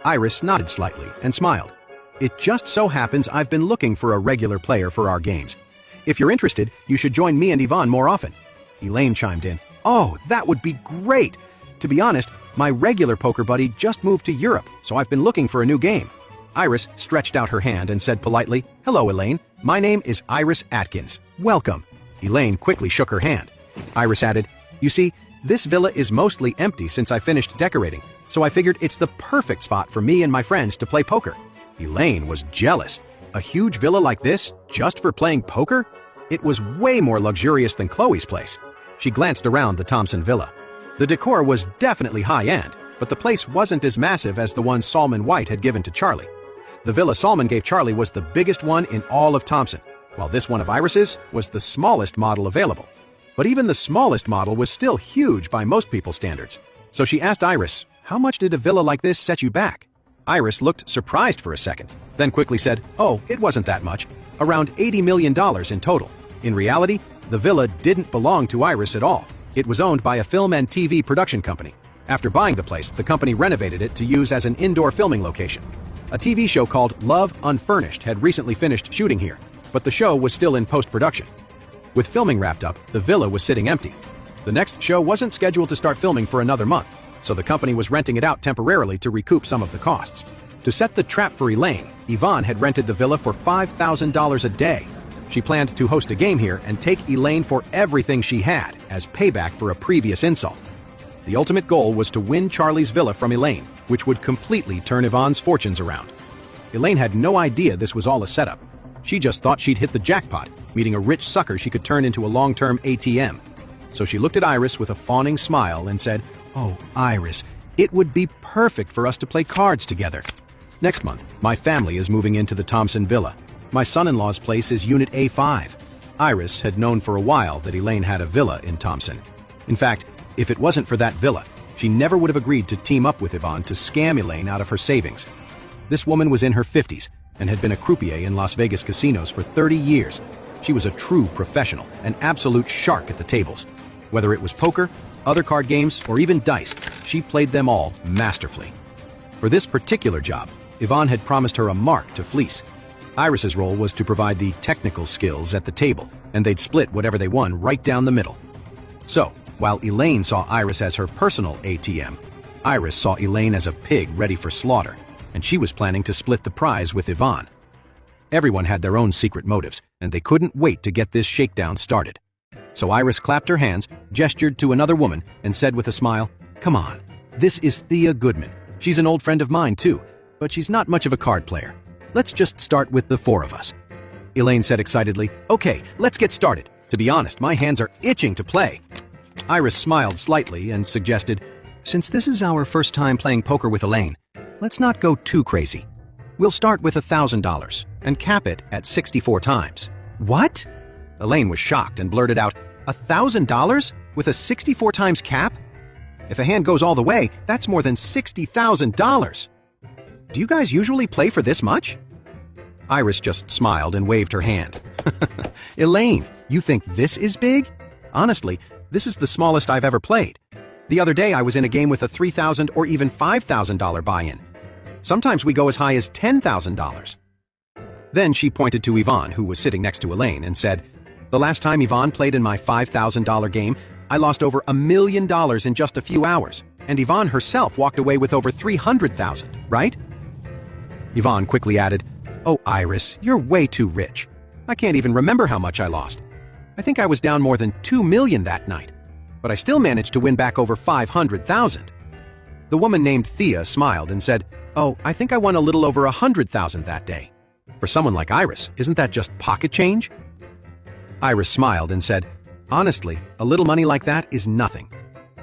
Iris nodded slightly and smiled. "It just so happens I've been looking for a regular player for our games. If you're interested, you should join me and Yvonne more often." Elaine chimed in, "Oh, that would be great! To be honest, my regular poker buddy just moved to Europe, so I've been looking for a new game." Iris stretched out her hand and said politely, "Hello, Elaine. My name is Iris Atkins. Welcome." Elaine quickly shook her hand. Iris added, "You see, this villa is mostly empty since I finished decorating, so I figured it's the perfect spot for me and my friends to play poker." Elaine was jealous. A huge villa like this, just for playing poker? It was way more luxurious than Chloe's place. She glanced around the Thompson Villa. The decor was definitely high-end, but the place wasn't as massive as the one Salman White had given to Charlie. The villa Salman gave Charlie was the biggest one in all of Thompson, while this one of Iris's was the smallest model available. But even the smallest model was still huge by most people's standards. So she asked Iris, "How much did a villa like this set you back?" Iris looked surprised for a second, then quickly said, "Oh, it wasn't that much. Around $80 million in total." In reality, the villa didn't belong to Iris at all. It was owned by a film and TV production company. After buying the place, the company renovated it to use as an indoor filming location. A TV show called Love Unfurnished had recently finished shooting here, but the show was still in post-production. With filming wrapped up, the villa was sitting empty. The next show wasn't scheduled to start filming for another month, so the company was renting it out temporarily to recoup some of the costs. To set the trap for Elaine, Yvonne had rented the villa for $5,000 a day. She planned to host a game here and take Elaine for everything she had as payback for a previous insult. The ultimate goal was to win Charlie's villa from Elaine, which would completely turn Yvonne's fortunes around. Elaine had no idea this was all a setup. She just thought she'd hit the jackpot, meeting a rich sucker she could turn into a long-term ATM. So she looked at Iris with a fawning smile and said, "Oh, Iris, it would be perfect for us to play cards together. Next month, my family is moving into the Thompson Villa. My son-in-law's place is Unit A5. Iris had known for a while that Elaine had a villa in Thompson. In fact, if it wasn't for that villa, she never would have agreed to team up with Yvonne to scam Elaine out of her savings. This woman was in her 50s and had been a croupier in Las Vegas casinos for 30 years. She was a true professional, an absolute shark at the tables. Whether it was poker, other card games, or even dice, she played them all masterfully. For this particular job, Yvonne had promised her a mark to fleece. Iris's role was to provide the technical skills at the table, and they'd split whatever they won right down the middle. So, while Elaine saw Iris as her personal ATM, Iris saw Elaine as a pig ready for slaughter, and she was planning to split the prize with Yvonne. Everyone had their own secret motives, and they couldn't wait to get this shakedown started. So Iris clapped her hands, gestured to another woman, and said with a smile, "Come on, this is Thea Goodman. She's an old friend of mine too, but she's not much of a card player. Let's just start with the four of us." Elaine said excitedly, "Okay, let's get started. To be honest, my hands are itching to play." Iris smiled slightly and suggested, "Since this is our first time playing poker with Elaine, let's not go too crazy. We'll start with $1,000 and cap it at 64 times. What? Elaine was shocked and blurted out, $1,000 with a 64 times cap? If a hand goes all the way, that's more than $60,000. Do you guys usually play for this much? Iris just smiled and waved her hand. Elaine, you think this is big? Honestly, this is the smallest I've ever played. The other day I was in a game with a $3,000 or even $5,000 buy-in. Sometimes we go as high as $10,000. Then she pointed to Yvonne, who was sitting next to Elaine, and said, "The last time Yvonne played in my $5,000 game, I lost over $1 million in just a few hours, and Yvonne herself walked away with over $300,000, right?" Yvonne quickly added, "Oh, Iris, you're way too rich. I can't even remember how much I lost. I think I was down more than $2 million that night, but I still managed to win back over $500,000. The woman named Thea smiled and said, "Oh, I think I won a little over $100,000 that day. For someone like Iris, isn't that just pocket change?" Iris smiled and said, "Honestly, a little money like that is nothing.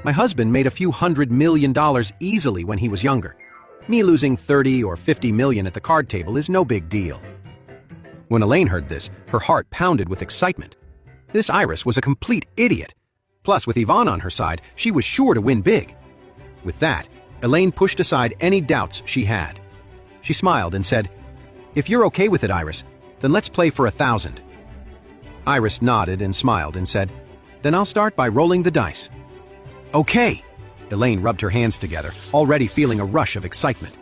My husband made a few $100 million easily when he was younger. Me losing 30 or 50 million at the card table is no big deal." When Elaine heard this, her heart pounded with excitement. This Iris was a complete idiot. Plus, with Yvonne on her side, she was sure to win big. With that, Elaine pushed aside any doubts she had. She smiled and said, "If you're okay with it, Iris, then let's play for 1,000. Iris nodded and smiled and said, "Then I'll start by rolling the dice." "Okay." Elaine rubbed her hands together, already feeling a rush of excitement.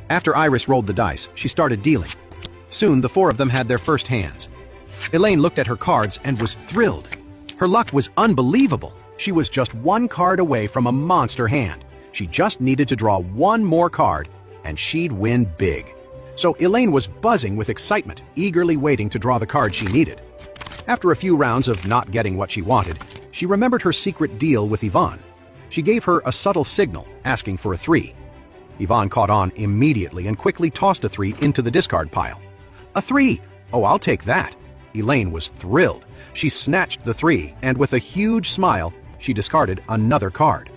After Iris rolled the dice, she started dealing. Soon, the four of them had their first hands. Elaine looked at her cards and was thrilled. Her luck was unbelievable. She was just one card away from a monster hand. She just needed to draw one more card, and she'd win big. So Elaine was buzzing with excitement, eagerly waiting to draw the card she needed. After a few rounds of not getting what she wanted, she remembered her secret deal with Yvonne. She gave her a subtle signal, asking for a 3. Yvonne caught on immediately and quickly tossed a 3 into the discard pile. "A 3! Oh, I'll take that." Elaine was thrilled. She snatched the 3, and with a huge smile, she discarded another card.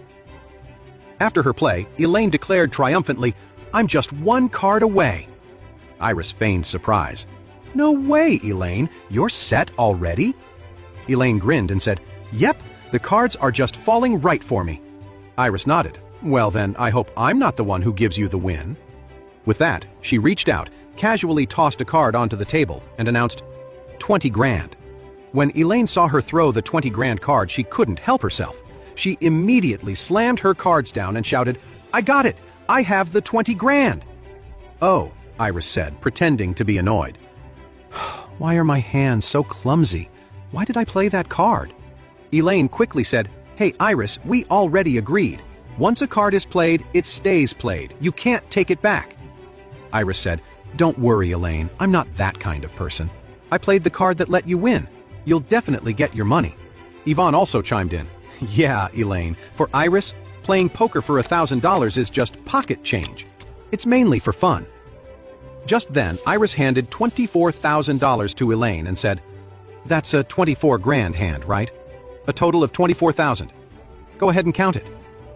After her play, Elaine declared triumphantly, "I'm just one card away." Iris feigned surprise. "No way, Elaine. You're set already?" Elaine grinned and said, "Yep, the cards are just falling right for me." Iris nodded. "Well then, I hope I'm not the one who gives you the win." With that, she reached out, casually tossed a card onto the table, and announced, 20 grand. When Elaine saw her throw the 20 grand card, she couldn't help herself. She immediately slammed her cards down and shouted, "I got it! I have the 20 grand!" "Oh," Iris said, pretending to be annoyed. "Why are my hands so clumsy? Why did I play that card?" Elaine quickly said, "Hey, Iris, we already agreed. Once a card is played, it stays played. You can't take it back." Iris said, "Don't worry, Elaine. I'm not that kind of person. I played the card that let you win. You'll definitely get your money." Yvonne also chimed in. "Yeah, Elaine, for Iris, playing poker for $1,000 is just pocket change. It's mainly for fun." Just then, Iris handed $24,000 to Elaine and said, "That's a 24 grand hand, right? A total of 24,000. Go ahead and count it."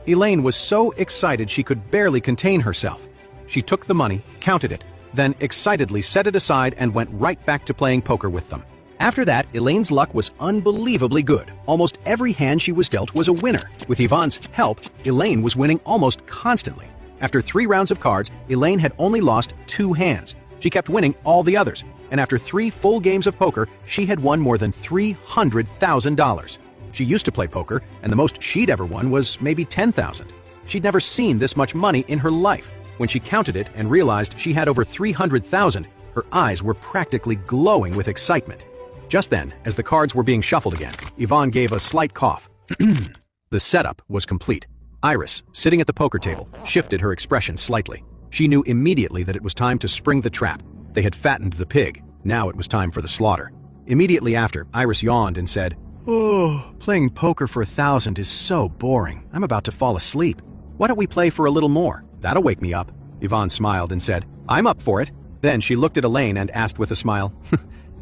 Elaine was so excited she could barely contain herself. She took the money, counted it, then excitedly set it aside and went right back to playing poker with them. After that, Elaine's luck was unbelievably good. Almost every hand she was dealt was a winner. With Yvonne's help, Elaine was winning almost constantly. After 3 rounds of cards, Elaine had only lost 2 hands. She kept winning all the others, and after 3 full games of poker, she had won more than $300,000. She used to play poker, and the most she'd ever won was maybe $10,000. She'd never seen this much money in her life. When she counted it and realized she had over $300,000, her eyes were practically glowing with excitement. Just then, as the cards were being shuffled again, Yvonne gave a slight cough. The setup was complete. Iris, sitting at the poker table, shifted her expression slightly. She knew immediately that it was time to spring the trap. They had fattened the pig. Now it was time for the slaughter. Immediately after, Iris yawned and said, "Oh, playing poker for 1,000 is so boring. I'm about to fall asleep. Why don't we play for a little more? That'll wake me up." Yvonne smiled and said, "I'm up for it." Then she looked at Elaine and asked with a smile,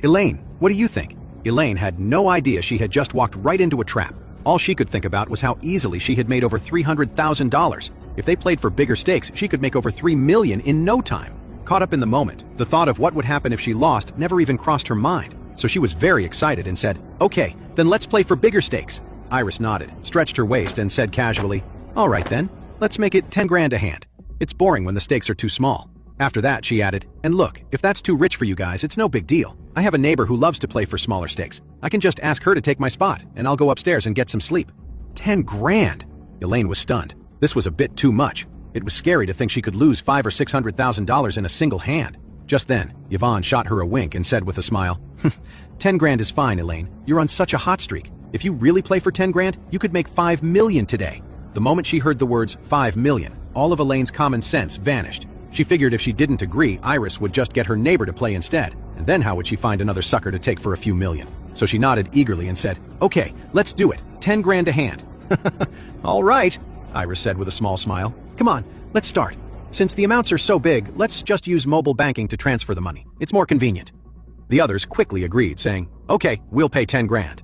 "Elaine, what do you think?" Elaine had no idea she had just walked right into a trap. All she could think about was how easily she had made over $300,000. If they played for bigger stakes, she could make over $3 million in no time. Caught up in the moment, the thought of what would happen if she lost never even crossed her mind. So she was very excited and said, "Okay, then let's play for bigger stakes." Iris nodded, stretched her waist, and said casually, "All right then, let's make it 10 grand a hand. It's boring when the stakes are too small." After that, she added, "And look, if that's too rich for you guys, it's no big deal. I have a neighbor who loves to play for smaller stakes. I can just ask her to take my spot, and I'll go upstairs and get some sleep." 10 grand! Elaine was stunned. This was a bit too much. It was scary to think she could lose $500,000 or $600,000 in a single hand. Just then, Yvonne shot her a wink and said with a smile, 10 grand is fine, Elaine. You're on such a hot streak. If you really play for 10 grand, you could make 5 million today." The moment she heard the words 5 million, all of Elaine's common sense vanished. She figured if she didn't agree, Iris would just get her neighbor to play instead, and then how would she find another sucker to take for a few million? So she nodded eagerly and said, "Okay, let's do it. 10 grand a hand." "All right," Iris said with a small smile. "Come on, let's start. Since the amounts are so big, let's just use mobile banking to transfer the money. It's more convenient." The others quickly agreed, saying, "Okay, we'll pay 10 grand."